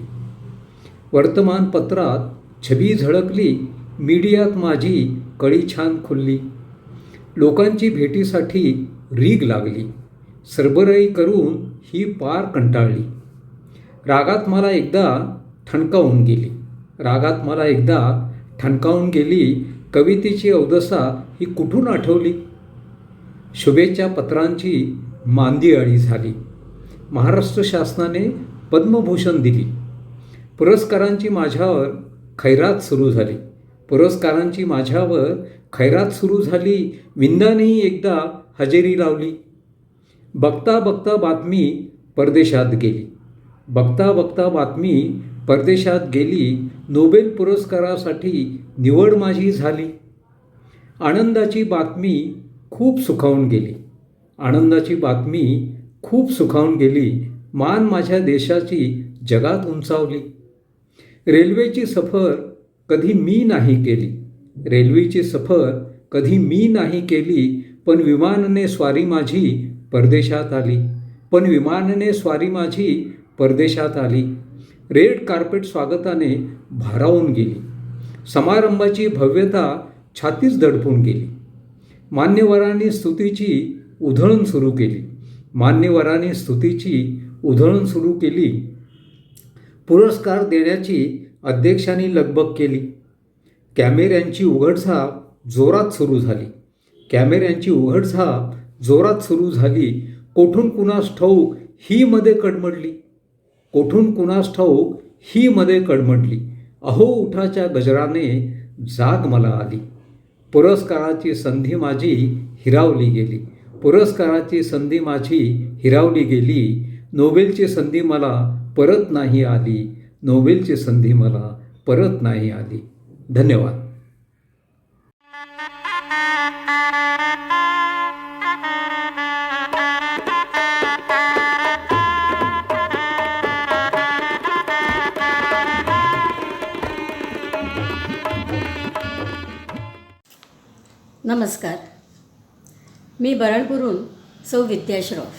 वर्तमानपत्रात छबी झळकली, मीडियात माझी कळी छान खुलली. लोकांची भेटीसाठी रीग लागली, सरबराई करून ही पार कंटाळली. रागात मला एकदा ठणकावून गेली, कवितेची अवदसा ही कुठून आठवली. शुभेच्छा पत्रांची मांदियाळी झाली. महाराष्ट्र शासनाने पद्मभूषण दिली. पुरस्कारांची माझ्यावर खैरात सुरू झाली. पुरस्कारांची माझ्यावर खैरात सुरू झाली. विंदानेही एकदा हजेरी लावली. बघता बघता बातमी परदेशात गेली. बघता बघता बातमी परदेशात गेली. नोबेल पुरस्कारासाठी निवड माझी झाली. आनंदाची बातमी खूप सुखावून गेली. आनंदाची बातमी खूप सुखावून गेली. मान माझ्या देशाची जगात उंचावली. रेल्वेची सफर कधी मी नाही केली. रेल्वेची सफर कधी मी नाही केली. पण विमानाने स्वारी माझी परदेशात आली. पण विमानाने स्वारी माझी परदेशात आली. रेड कार्पेट स्वागताने भारावून गेली. समारंभाची भव्यता छातीच दडपून गेली. मान्यवरांनी स्तुतीची उधळण सुरू केली. मान्यवरांनी स्तुतीची उधळण सुरू केली. पुरस्कार देण्याची अध्यक्षांनी लगबग केली. कॅमेऱ्यांची उघडझाप जोरात सुरू झाली. कॅमेऱ्यांची उघडझाप जोरात सुरू झाली. कोठून कुणास ठाऊक ही मध्ये कडमडली. कोठून कुणास ठाऊक ही मध्ये कडमडली. अहो उठाच्या गजराने जाग मला आली. पुरस्काराची संधी माझी हिरावली गेली. पुरस्काराची संधी माझी हिरावली गेली. नोबेलची संधी मला परत नाही आली. नोबेलची संधी मला परत नाही आली. धन्यवाद. नमस्कार. मी बरणपूरहून सौ विद्या श्रॉफ.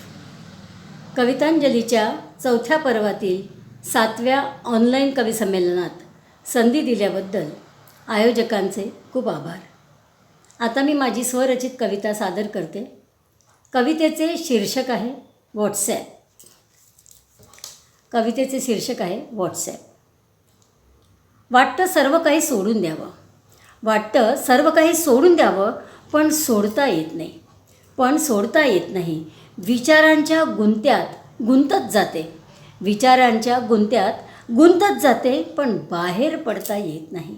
कवितांजलीच्या 4थ्या पर्वातील 7व्या ऑनलाईन कविसंमेलनात संधी दिल्याबद्दल आयोजकांचे खूप आभार. आता मी माझी स्वरचित कविता सादर करते. कवितेचे शीर्षक आहे व्हॉट्सॲप. कवितेचे शीर्षक आहे व्हॉट्सॲप. वाटतं सर्व काही सोडून द्यावं. वाटतं सर्व काही सोडून द्यावं, पण सोडता येत नाही. पण सोडता येत नाही. विचारांच्या गुंत्यात गुंतत जाते. विचारांच्या गुंत्यात गुंतत जाते, पण बाहेर पडता येत नाही.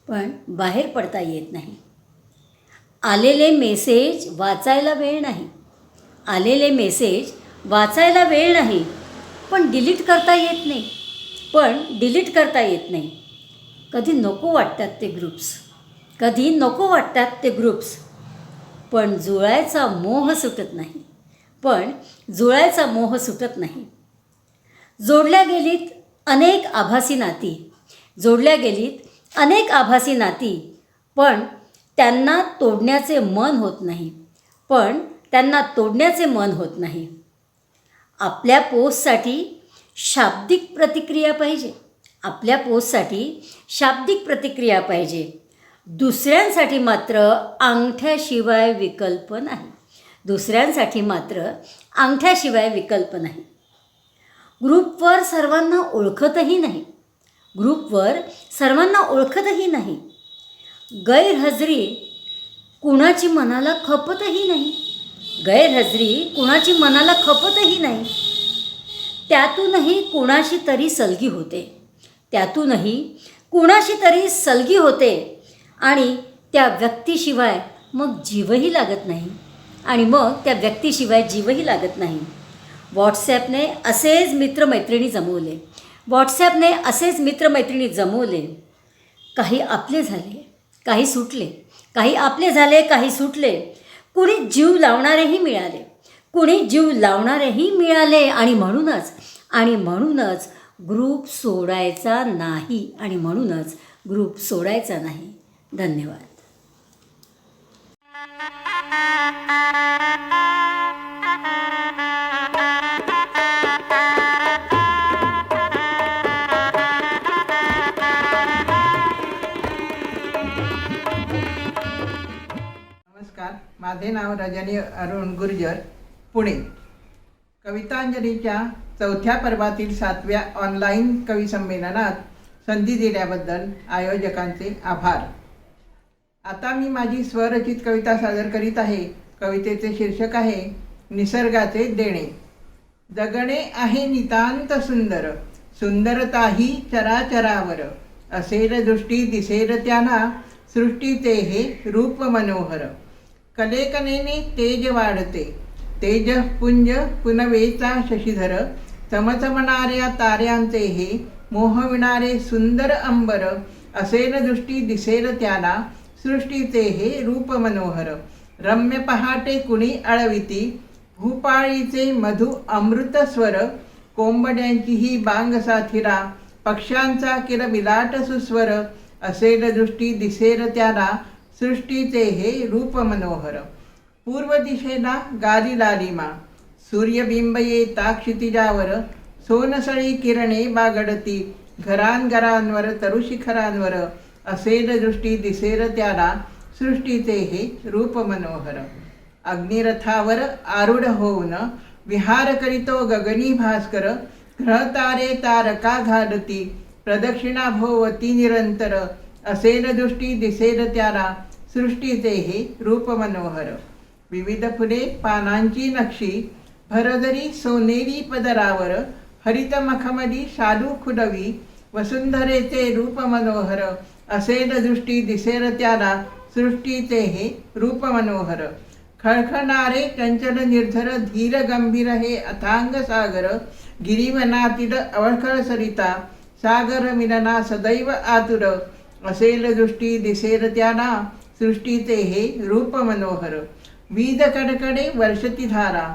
पण बाहेर पडता येत नाही. आलेले मेसेज वाचायला वेळ नाही. आलेले मेसेज वाचायला वेळ नाही. पण डिलीट करता येत नाही. पण डिलीट करता येत नाही. कधी नको वाटतात ते ग्रुप्स. कधी नको वाटतात ते ग्रुप्स. पण जुळायचा मोह सुटत नाही. पण जुळायचा मोह सुटत नाही. जोडल्या गेलीत अनेक आभासी नाती. जोडल्या गेलीत अनेक आभासी नाती. पण त्यांना तोडण्याचे मन होत नाही. पण त्यांना तोडण्याचे मन होत नाही. आपल्या पोस्टसाठी शाब्दिक प्रतिक्रिया पाहिजे. आपल्या पोस्टसाठी शाब्दिक प्रतिक्रिया पाहिजे. दुसऱ्यांसाठी मात्र अंगठ्याशिवाय विकल्प नाही. दुसऱ्यांसाठी मात्र अंगठ्याशिवाय विकल्प नाही. ग्रुपवर सर्वांना ओळखतही नाही. ग्रुपवर सर्वांना ओळखतही नाही. गैरहजेरी कुणाची मनाला खपतही नाही. गैरहजेरी कुणाची मनाला खपतही नाही. त्यातूनही कुणाशी तरी सलगी होते. त्यातूनही कुणाशी तरी सलगी होते. आणि त्या व्यक्तीशिवाय मग जीवही लागत नाही. आणि मग त्या व्यक्तीशिवाय जीवही लागत नाही. व्हॉट्सॲपने असेच मित्रमैत्रिणी जमवले. व्हॉट्सॲपने असेच मित्रमैत्रिणी जमवले. काही आपले झाले, काही सुटले. काही आपले झाले, काही सुटले. कुणी जीव लावणारेही मिळाले. कुणी जीव लावणारेही मिळाले. आणि म्हणूनच ग्रुप सोडायचा नाही. आणि म्हणूनच ग्रुप सोडायचा नाही. धन्यवाद. नमस्कार. माझे नाव रजनी अरुण गुर्जर, पुणे. कवितांजलीच्या 4थ्या पर्वातील 7व्या ऑनलाईन कविसंमेलनात संधी दिल्याबद्दल आयोजकांचे आभार. आता मी माझी स्वरचित कविता सादर करीत आहे. कवितेचे शीर्षक आहे निसर्गाचे देणे. जगणे आहे नितांत सुंदर, सुंदरता ही चराचरावर. असेल दृष्टी दिसेल त्यांना, सृष्टीचे हे रूप मनोहर. कलेकलेने तेज वाढते, तेज पुंज पुनवेचा शशिधर. चमचमणाऱ्या ताऱ्यांचे हे मोहविणारे सुंदर अंबर. असेल दृष्टी दिसेल त्याला, सृष्टीचे हे रूप मनोहर. रम्य पहाटे कुणी आळविती, भूपाळीचे मधु अमृत स्वर. कोंबड्यांची ही बांग साथिरा, पक्ष्यांचा किलबिलाट सुस्वर. असेल दृष्टी दिसेल त्याला, सृष्टीचे हे रूप मनोहर. पूर्व दिशेला गाली लालिमा, सूर्यबिंब येता क्षितिजावर. सोनसळी किरणे बागडती, घरांघरांवर तरुशिखरांवर. असेल दृष्टी दिसेल त्याला, सृष्टीचे हे रूप मनोहर. अग्निरथावर आरूढ होऊन विहार करीतो गगनी भास्कर. ग्रहतारे तारका घालती, प्रदक्षिणा भोवती निरंतर. असेल दृष्टी दिसेल त्याला, सृष्टीचे हे रूप मनोहर. विविध फुले पानांची नक्षी, भरदरी सोनेरी पदरावर. हरित मखमली शालू खुलवी, वसुंधरेचे रूप मनोहर. असेल दृष्टी दिसेल त्याला, सृष्टीचे हे रूप मनोहर. खळखळणारे चंचल निर्झर, धीर गंभीर हे अथांग सागर. गिरिवनातील अवळखळ सरिता, सागर मिलना सदैव आतुर. असेल दृष्टी दिसेल त्याला, सृष्टीचे हे रूप मनोहर. वीज कडकडे वर्षती धारा,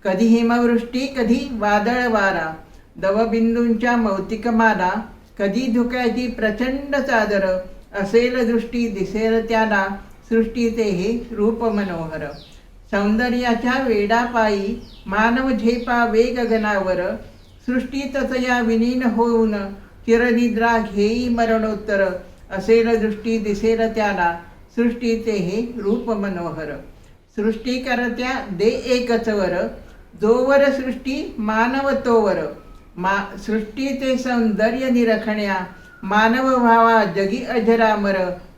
कधी हिमवृष्टी कधी वादळ वारा. दवबिंदूंच्या मौतिक माला, कधी धुक्याची प्रचंड चादर. असेल दृष्टी दिसेल त्याला, सृष्टीचे हे रूप मनोहर. सौंदर्याच्या वेडापायी मानव झेपा वेग गगनावर. सृष्टीतच या विलीन होऊन चिरनिद्रा घेई मरणोत्तर. असेल दृष्टी दिसेल त्याला, सृष्टीचे हे रूप मनोहर. सृष्टीकर्त्या दे एकच वर, जोवर सृष्टी मानव तोवर. सृष्टीचे सौंदर्य निरखण्या, मानव व्हावा जगी अजरामर.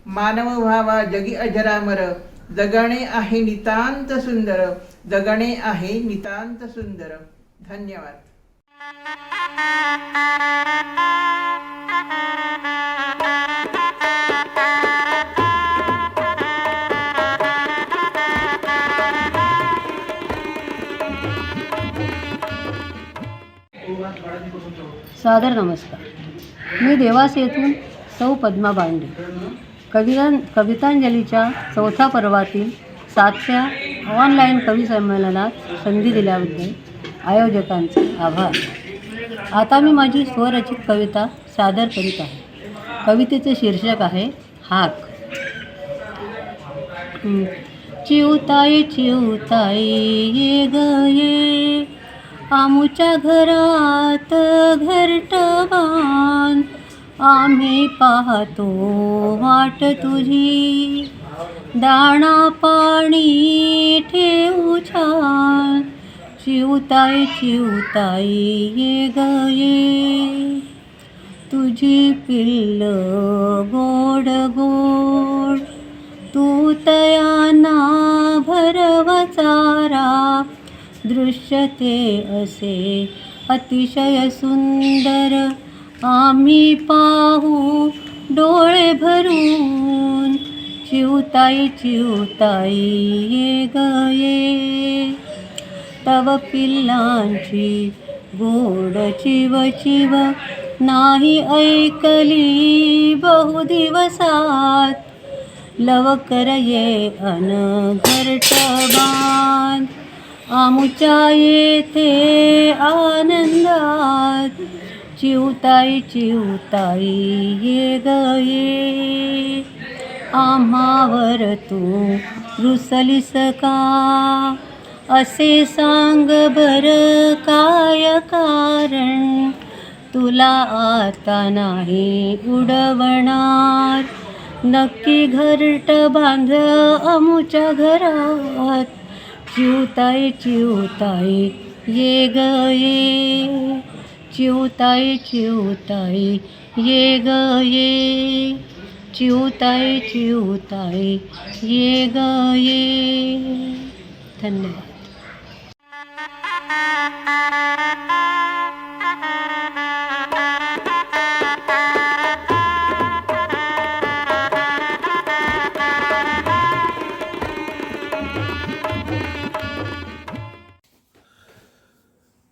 मानव व्हावा जगी अजरामर. जगणे आहे नितांत सुंदर, जगणे आहे नितांत सुंदर. धन्यवाद. सादर नमस्कार. मी देवास येथून सौ पद्मा बांडे. कवितांजलीच्या चौथ्या पर्वातील 7व्या ऑनलाईन कवी संमेलनात संधी दिल्याबद्दल आयोजकांचे आभार. आता मी माझी स्वरचित कविता सादर करीत आहे. कवितेचे शीर्षक आहे हाक. चिवताई चिवताई ये ग ये, आमुच्या घरात घरटबान. आम्ही पाहतो वाट तुझी, दाणा पाणी ठेवू छान. चिवताई चिवताई ये ग ये, तुझी पिल्ल गोड गोड. तू तयाना भरवा चारा, दृश्य ते असे अतिशय सुंदर. आम्ही पाहू डोळे भरून. चिवताई चिवताई ये ग ये, तव पिल्लांची गोड चिव चिव. नाही ऐकली बहु दिवसात, लवकर ये अन घरटबान. आमुच्या येथे आनंदात. चिवताई चिवताई ये ग ये, आम्हावर तू रुसलीस का. असे सांग बर काय कारण, तुला आता नाही उडवणार. नक्की घरट बांध आमुच्या घरात. चिवताई चिवताई ये ग ये, चिवताई चिवताई ये ग ये, चिवताई चिवताई ये ग ये. धन्यवाद.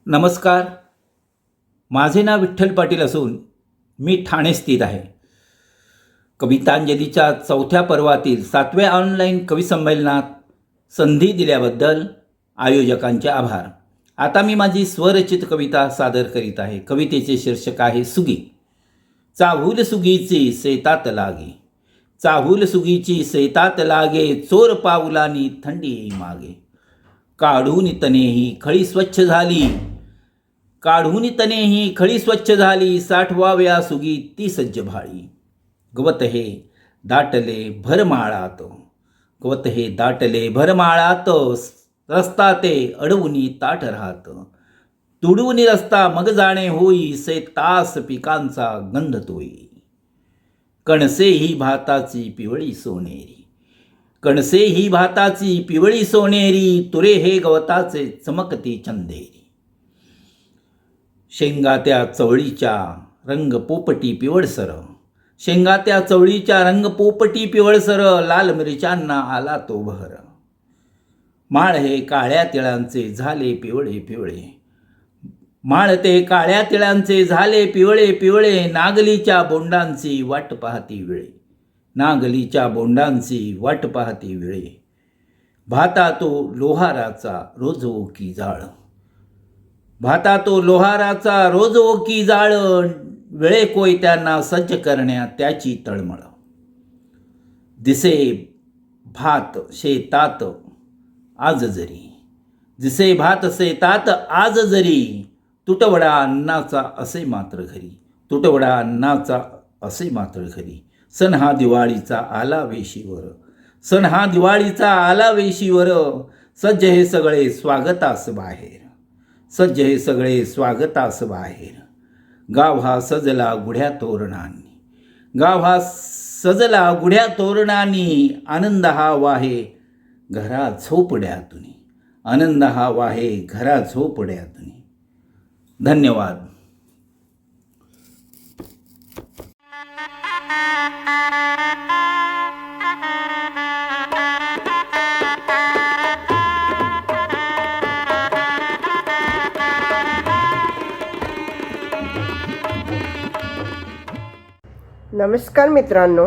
नमस्कार, माझे नाव विठ्ठल पाटील असून मी ठाणे स्थित आहे. कवितांजलीच्या 4थ्या पर्वातील 7व्या ऑनलाईन कविसंमेलनात संधी दिल्याबद्दल आयोजकांचे आभार. आता मी माझी स्वरचित कविता सादर करीत आहे. कवितेचे शीर्षक आहे सुगी. चाहूल सुगीची शेतात लागे, चाहूल सुगीची शेतात लागे, चोर पाऊलानी थंडी येई मागे. काढून तनेही खळी स्वच्छ झाली, काढून तनेही खळी स्वच्छ झाली, साठवाव्या सुगी ती सज्ज भाळी. गवत हे दाटले भरमाळात, गवत हे दाटले भरमाळात, रस्ता ते अडवुनी ताठ राहत. तुडवून रस्ता मग जाणे होई, से तास पिकांचा गंध तोई. कणसे ही भाताची पिवळी सोनेरी, कणसे ही भाताची पिवळी सोनेरी, तुरे हे गवताचे चमकती चंदेरी. शेंगा त्या चवळीच्या रंग पोपटी पिवळसर, शेंगा त्या चवळीच्या रंग पोपटी पिवळसर, लाल मिरच्यांना आला तो बहर. माळ हे काळ्या तिळांचे झाले पिवळे पिवळे, माळ ते काळ्या तिळांचे झाले पिवळे पिवळे, नागलीच्या बोंडांची वाट पाहती वेळे, नागलीच्या बोंडांची वाट पाहती वेळे. भाता तो लोहाराचा रोज ओकी जाळ, भाता तो लोहाराचा रोज ओकी जाळ, वेळे कोयत्यांना सज्ज करण्यात त्याची तळमळ. दिसे भात शेतात आज जरी, दिसे भात शेतात आज जरी, तुटवडा अन्नाचा असे मात्र घरी, तुटवडा अन्नाचा असे मात्र घरी. सण हा दिवाळीचा आला वेशीवर, सण हा दिवाळीचा आला वेशीवर, सज्ज हे सगळे स्वागतास बाहेर, सज्ज हे सगळे स्वागतास बाहेर. गाव हा सजला गुढ्या तोरणांनी, गाव हा सजला गुढ्या तोरणांनी, आनंद हा वाहे घरा झोपड्यातून, आनंद हा वाहे घरा झोपड्यातून. धन्यवाद. नमस्कार मित्रांनो,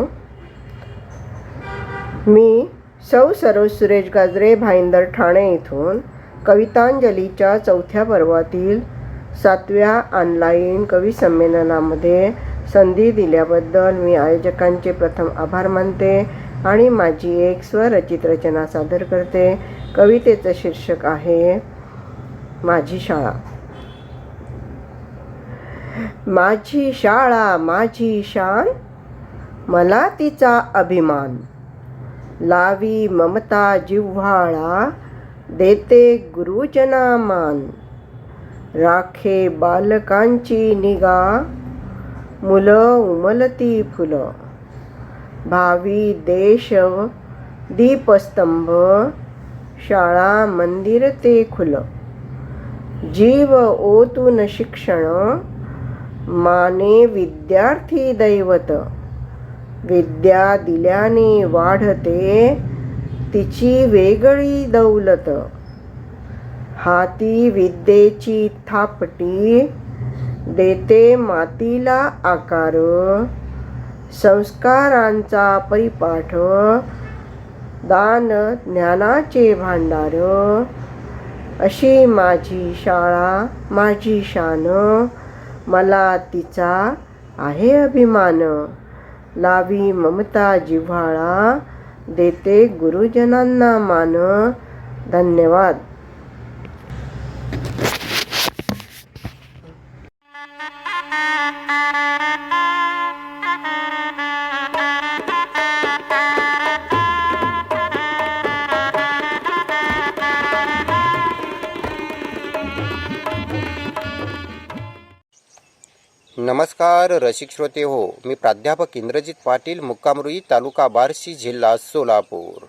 मी सौ सरोज सुरेश गाजरे भाईंदर ठाणे इथून कवितांजलीच्या 4थ्या पर्वातील 7व्या ऑनलाईन कवी संमेलनामध्ये संधी दिल्याबद्दल मी आयोजकांचे प्रथम आभार मानते आणि माझी एक स्वरचित रचना सादर करते. कवितेचं शीर्षक आहे माझी शाळा. माझी शाळा माझी शान, मला तिचा अभिमान, लावी ममता जिव्हाळा, देते गुरुजना मान. राखे बालकांची निगा, मुलं उमलती फुलं, भावी देश दीपस्तंभ, शाळा मंदिर ते खुलं. जीव ओतून शिक्षण, माने विद्यार्थी दैवत. विद्या दिल्याने वाढते तिची वेगळी दौलत. हाती विद्येची थापटी, देते मातीला आकार. संस्कारांचा परिपाठ, दान ज्ञानाचे भांडार. अशी माझी शाळा माझी शान, मला तिचा आहे अभिमान. लावी ममता जिव्हाळा, देते गुरुजनांना मान. धन्यवाद. नमस्कार रसिक श्रोते हो, मी प्राध्यापक इंद्रजित पाटील, मुक्कामरुई, तालुका बार्शी, जिल्हा सोलापूर.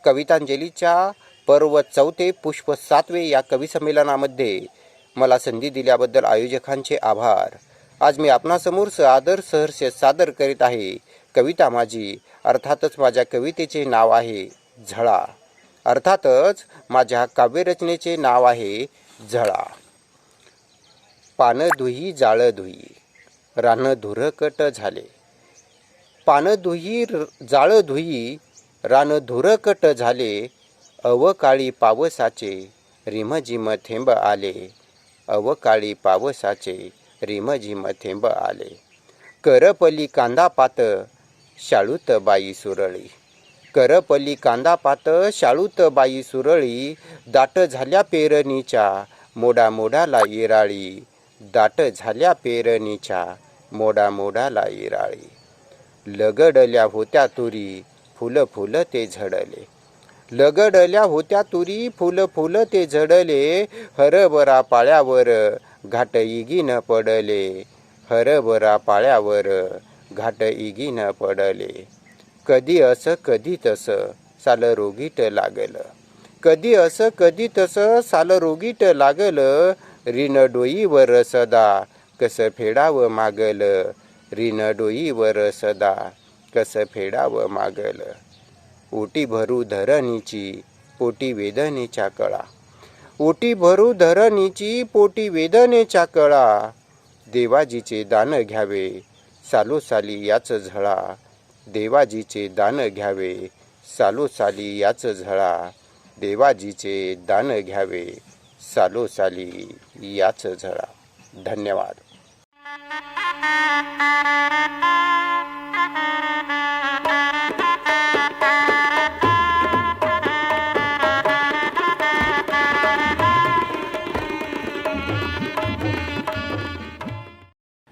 कवितांजलीच्या पर्व 4 पुष्प 7 या कवी संमेलनामध्ये मला संधी दिल्याबद्दल आयोजकांचे आभार. आज मी आपणासमोर आदर सहर्ष सादर करीत आहे कविता माझी. अर्थातच माझ्या कवितेचे नाव आहे झळा. अर्थातच माझ्या काव्यरचनेचे नाव आहे झळा. पानं धुई जाळं धुई रानं धुरकट झाले. पानं धुई जाळं धुई रानं धुरकट झाले. अवकाळी पावसाचे रिमझिम थेंब आले. अवकाळी पावसाचे रिमझिम थेंब आले. करपली कांदा पात शाळूत बाई सुरळी. करपली कांदा पात शाळूत बाई सुरळी. दाट झाल्या पेरणीच्या मोडा मोडाला इराळी. दाट झाल्या पेरणीच्या मोडा मोडाला इराळी. लगडल्या होत्या तुरी फुलं फुलं ते झडले. लगडल्या होत्या तुरी फुलं फुलं ते झडले. हरभरा पाळ्यावर घाट इगीन पडले. हरभरा पाळ्यावर घाट इगीन पडले. कधी असं कधी तसं साल रोगीट लागलं. कधी असं कधी तसं साल रोगीट लागलं. ऋण डोईवर सदा कसं फेडावं मागलं. ऋण डोईवर सदा कसं फेडावं मागलं. ओटी भरू धरणीची पोटी वेदनेच्या कळा. ओटी भरू धरणीची पोटी वेदनेच्या कळा. देवाजीचे दान घ्यावे सालोसाली याच झळा. देवाजीचे दान घ्यावे सालोसाली याच झळा. देवाजीचे दान घ्यावे सालोसाली याच झळा. धन्यवाद.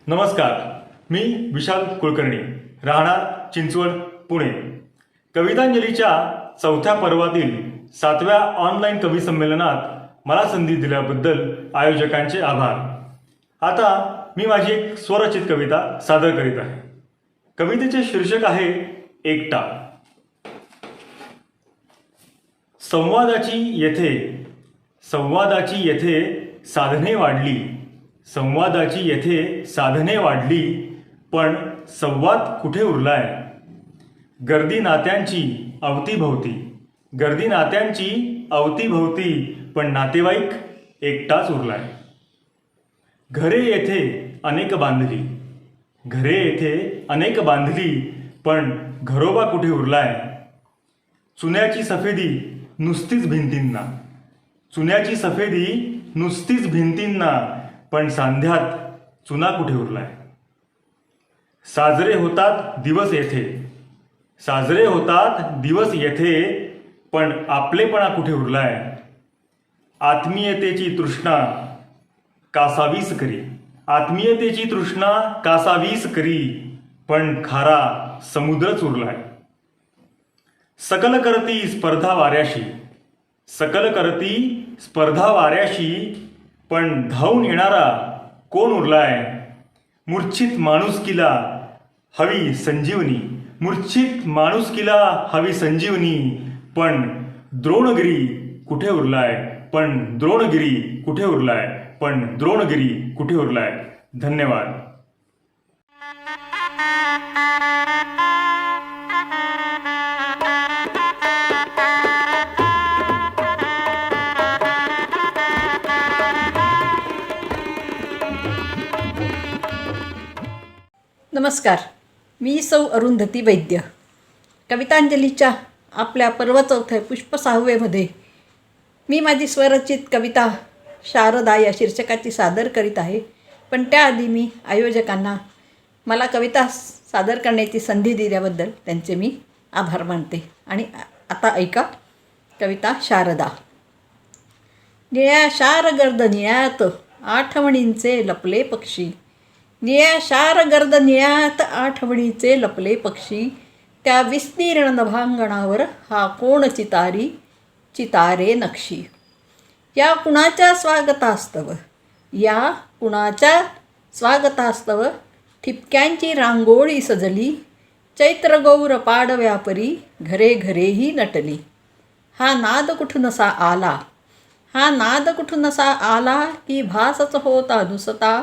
नमस्कार, मी विशाल कुलकर्णी, राहणार चिंचवड, पुणे. कवितांजलीच्या 4थ्या पर्वातील 7व्या ऑनलाईन कवी संमेलनात मला संधी दिल्याबद्दल आयोजकांचे आभार. आता मी माझी एक स्वरचित कविता सादर करीत आहे. कवितेचे शीर्षक आहे एकटा. संवादाची येथे साधने वाढली. संवादाची येथे साधने वाढली, पण संवाद कुठे उरलाय. गर्दी नात्यांची अवतीभवती, पण नातेवाईक एकटाच उरलाय. घरे येथे अनेक बांधली, पण घरोबा कुठे उरलाय. चुन्याची सफेदी नुसतीच भिंतींना, पण सांध्यात चुना कुठे उरलाय. साजरे होतात दिवस येथे, पण आपलेपणा कुठे उरलाय. आत्मीयतेची तृष्णा कासावीस करी, पण खारा समुद्रच उरलाय. सकल करती स्पर्धा वाऱ्याशी, पण धावून येणारा कोण उरलाय. मूर्छित माणुसकीला हवी संजीवनी, पण द्रोणगिरी कुठे उरलाय. धन्यवाद. नमस्कार, मी सौ अरुंधती वैद्य. कवितांजलीच्या आपल्या पर्व 4 पुष्प 6वेमध्ये मी माझी स्वरचित कविता शारदा या शीर्षकाची सादर करीत आहे. पण त्याआधी मी आयोजकांना मला कविता सादर करण्याची संधी दिल्याबद्दल त्यांचे मी आभार मानते. आणि आता ऐका कविता शारदा. निळ्या शार गर्द निळ्यात आठवणींचे लपले पक्षी. निळ्या शार गर्द निळ्यात आठवणीचे लपले पक्षी. त्या विस्तीर्ण नभांगणावर हा कोण चितारे नक्षी. या कुणाच्या स्वागतास्तव ठिपक्यांची रांगोळी सजली. चैत्रगौर पाडव्यापरी घरे घरेही नटली. हा नाद कुठून हा नाद कुठून असा आला की भासच होता नुसता,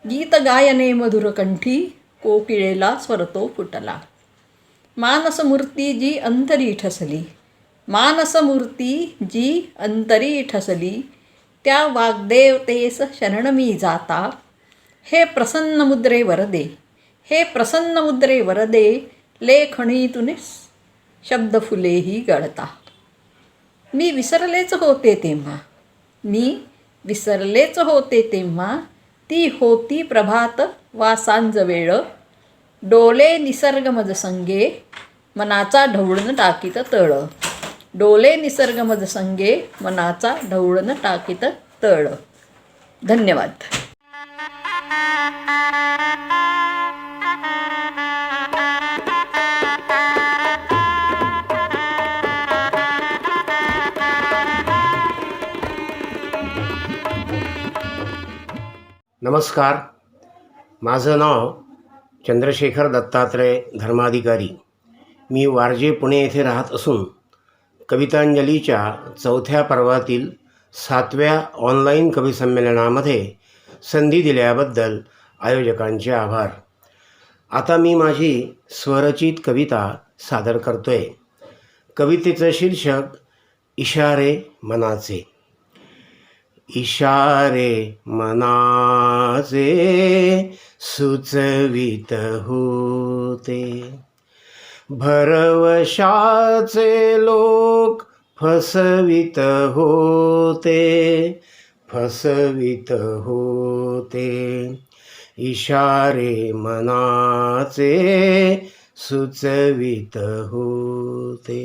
गीत गायने मधुरकंठी कोकिळेला स्वरतो फुटला. मानसमूर्ती जी अंतरी ठसली, मानसमूर्ती जी अंतरी ठसली, त्या वाग्देवतेस शरण मी जाता. हे प्रसन्न मुद्रे वरदे, हे प्रसन्न मुद्रे वरदे, लेखणीतून शब्द फुलेही गळता. मी विसरलेच होते तेव्हा, मी विसरलेच होते तेव्हा, ती होती प्रभात वा सांज वेळ. डोले निसर्ग मज संगे, मनाचा ढवळून टाकीत तळ. डोले निसर्ग मज संगे, मनाचा ढवळून टाकीत तळ. धन्यवाद. नमस्कार. माझं नाव चंद्रशेखर दत्तात्रय धर्माधिकारी. मी वारजे पुणे येथे राहत असून कवितांजलीच्या 4थ्या पर्वातील 7व्या ऑनलाईन कविसंमेलनामध्ये संधी दिल्याबद्दल आयोजकांचे आभार. आता मी माझी स्वरचित कविता सादर करतोय. कवितेचं शीर्षक इशारे मनाचे. इशारे मनाचे सुचवित होते, भरवशाचे लोक फसवित होते, फसवित होते. इशारे मनाचे सुचवित होते.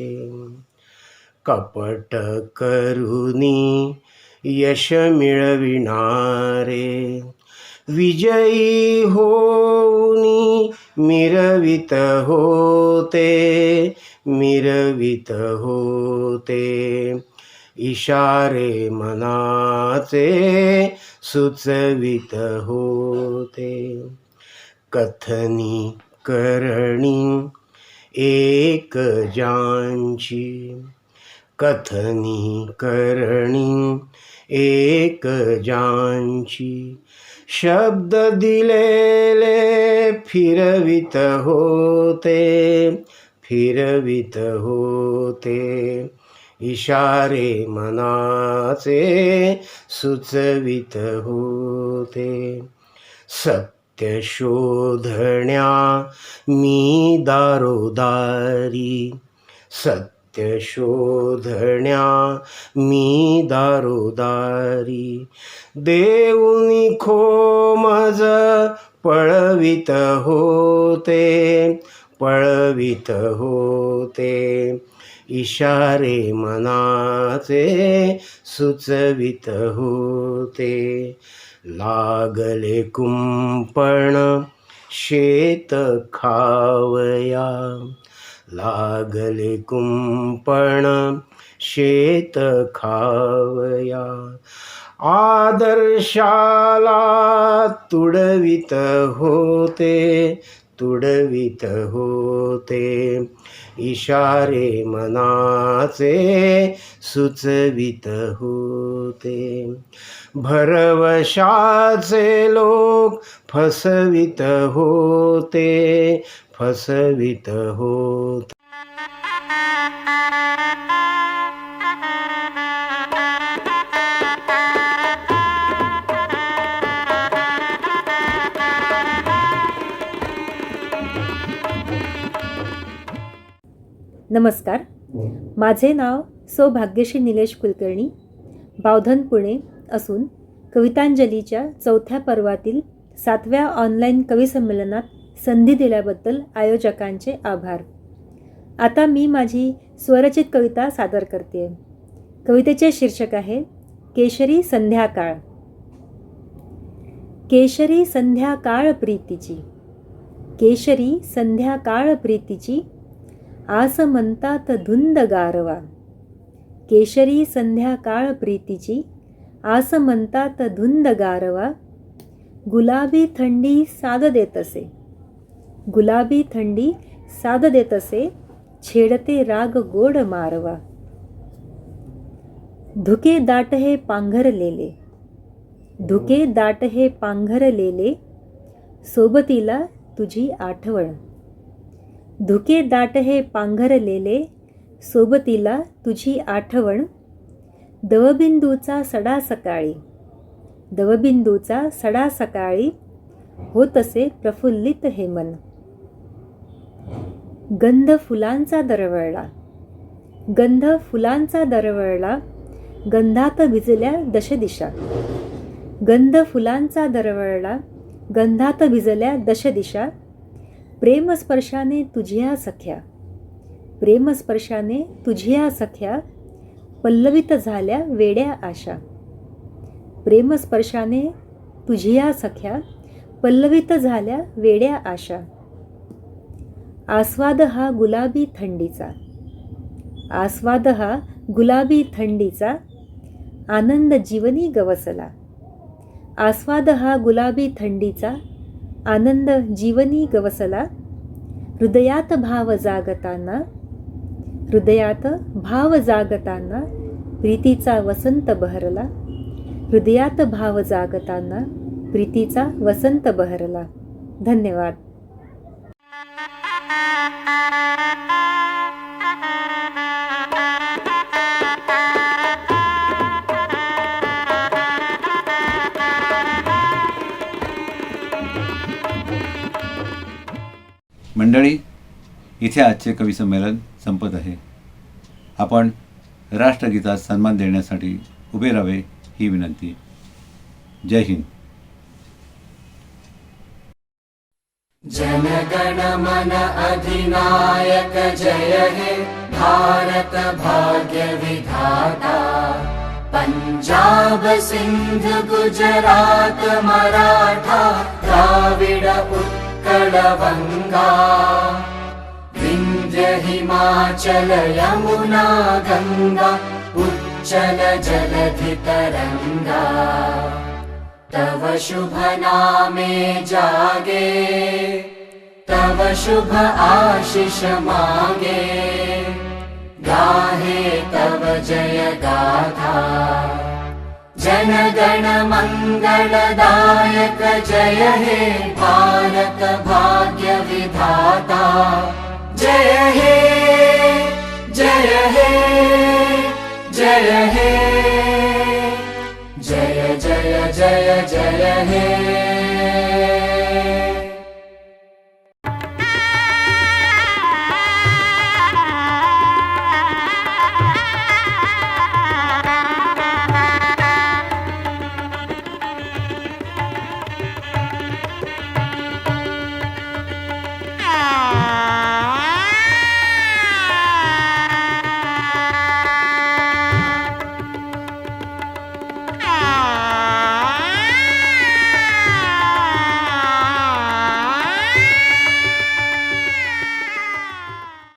कपट करुनी यश मिळविणारे, विजयी होऊनी मिरवित होते, मिरवित होते. इशारे मनाचे सुचवित होते. कथनी करणी एक ज्यांची, कथनी करणी एक ज्यांची. शब्द दिलेले फिरवित होते, फिरवित होते. इशारे मनाचे सुचवित होते. सत्य शोधण्या मी दारोदारी, सत्य शोधण्या मी दारोदारी. देऊनी खोमज पळवित होते, पळवित होते. इशारे मनाचे सुचवित होते. लागले कुंपण शेत खावया, लागले कुंपण शेत खावया. आदर्शाला तुडवित होते, तुडवित होते. इशारे मनाचे सुचवित होते. भरवशाचे लोक फसवित होते, फसवित होते. नमस्कार. माझे नाव सौभाग्यश्री निलेश कुलकर्णी, बावधन पुणे असून कवितांजलीच्या 4थ्या पर्वातील 7व्या ऑनलाईन कविसंमेलनात संधी दिल्याबद्दल आयोजकांचे आभार. आता मी माझी स्वरचित कविता सादर करते. कवितेचे शीर्षक आहे केशरी संध्याकाळ. केशरी संध्याकाळ प्रीतीची, केशरी संध्याकाळ प्रीतीची, आस म्हणतात धुंद गारवा. केशरी संध्याकाळ प्रीतीची, आस म्हणतात धुंद गारवा. गुलाबी थंडी साद देत असे, गुलाबी थंडी साद देत असे, छेडते राग गोड मारवा. धुके दाट हे पांघरलेले, धुके दाट हे पांघरलेले, सोबतीला तुझी आठवण. धुके दाट हे पांघरलेले, सोबतीला तुझी आठवण. दवबिंदूचा सडा सकाळी, दवबिंदूचा सडा सकाळी, होतसे प्रफुल्लित हे मन. गंध फुलांचा दरवळला, गंध फुलांचा दरवळला, गंधात भिजल्या दशदिशा. गंध फुलांचा दरवळला, गंधात भिजल्या दशदिशा. प्रेमस्पर्शाने तुझ्या सख्या, प्रेमस्पर्शाने तुझ्या सख्या, पल्लवित झाल्या वेड्या आशा. प्रेमस्पर्शाने तुझ्या सख्या, पल्लवित झाल्या वेड्या आशा. आस्वाद हा गुलाबी थंडीचा, आस्वाद हा गुलाबी थंडीचा, आनंद जीवनी गवसला. आस्वाद हा गुलाबी थंडीचा, आनंद जीवनी गवसला. हृदयात भाव जागताना, हृदयात भाव जागताना, प्रीतीचा वसंत बहरला. हृदयात भाव जागताना, प्रीतीचा वसंत बहरला. धन्यवाद. मंडळी, इथे आजचे कवी संमेलन संपत आहे. आपण राष्ट्रगीतात सन्मान देण्यासाठी उभे राहावे ही विनंती. जय हिंद. जनगण मन अधिनायक जय हे भारत भाग्य विधाता. पंजाब सिंध गुजरात मराठा द्राविड उत्कल गंगा. विंध्य हिमाचल यमुना गंगा उच्चल जलधि तरंगा. तव शुभ नामे जागे, तव शुभ आशीष मागे. गाहे तव जय गाथा. जनगण मंगलदायक जय हे भारत भाग्य विधाता. जय हे, जय हे, जय हे. जय जय जय जय हे.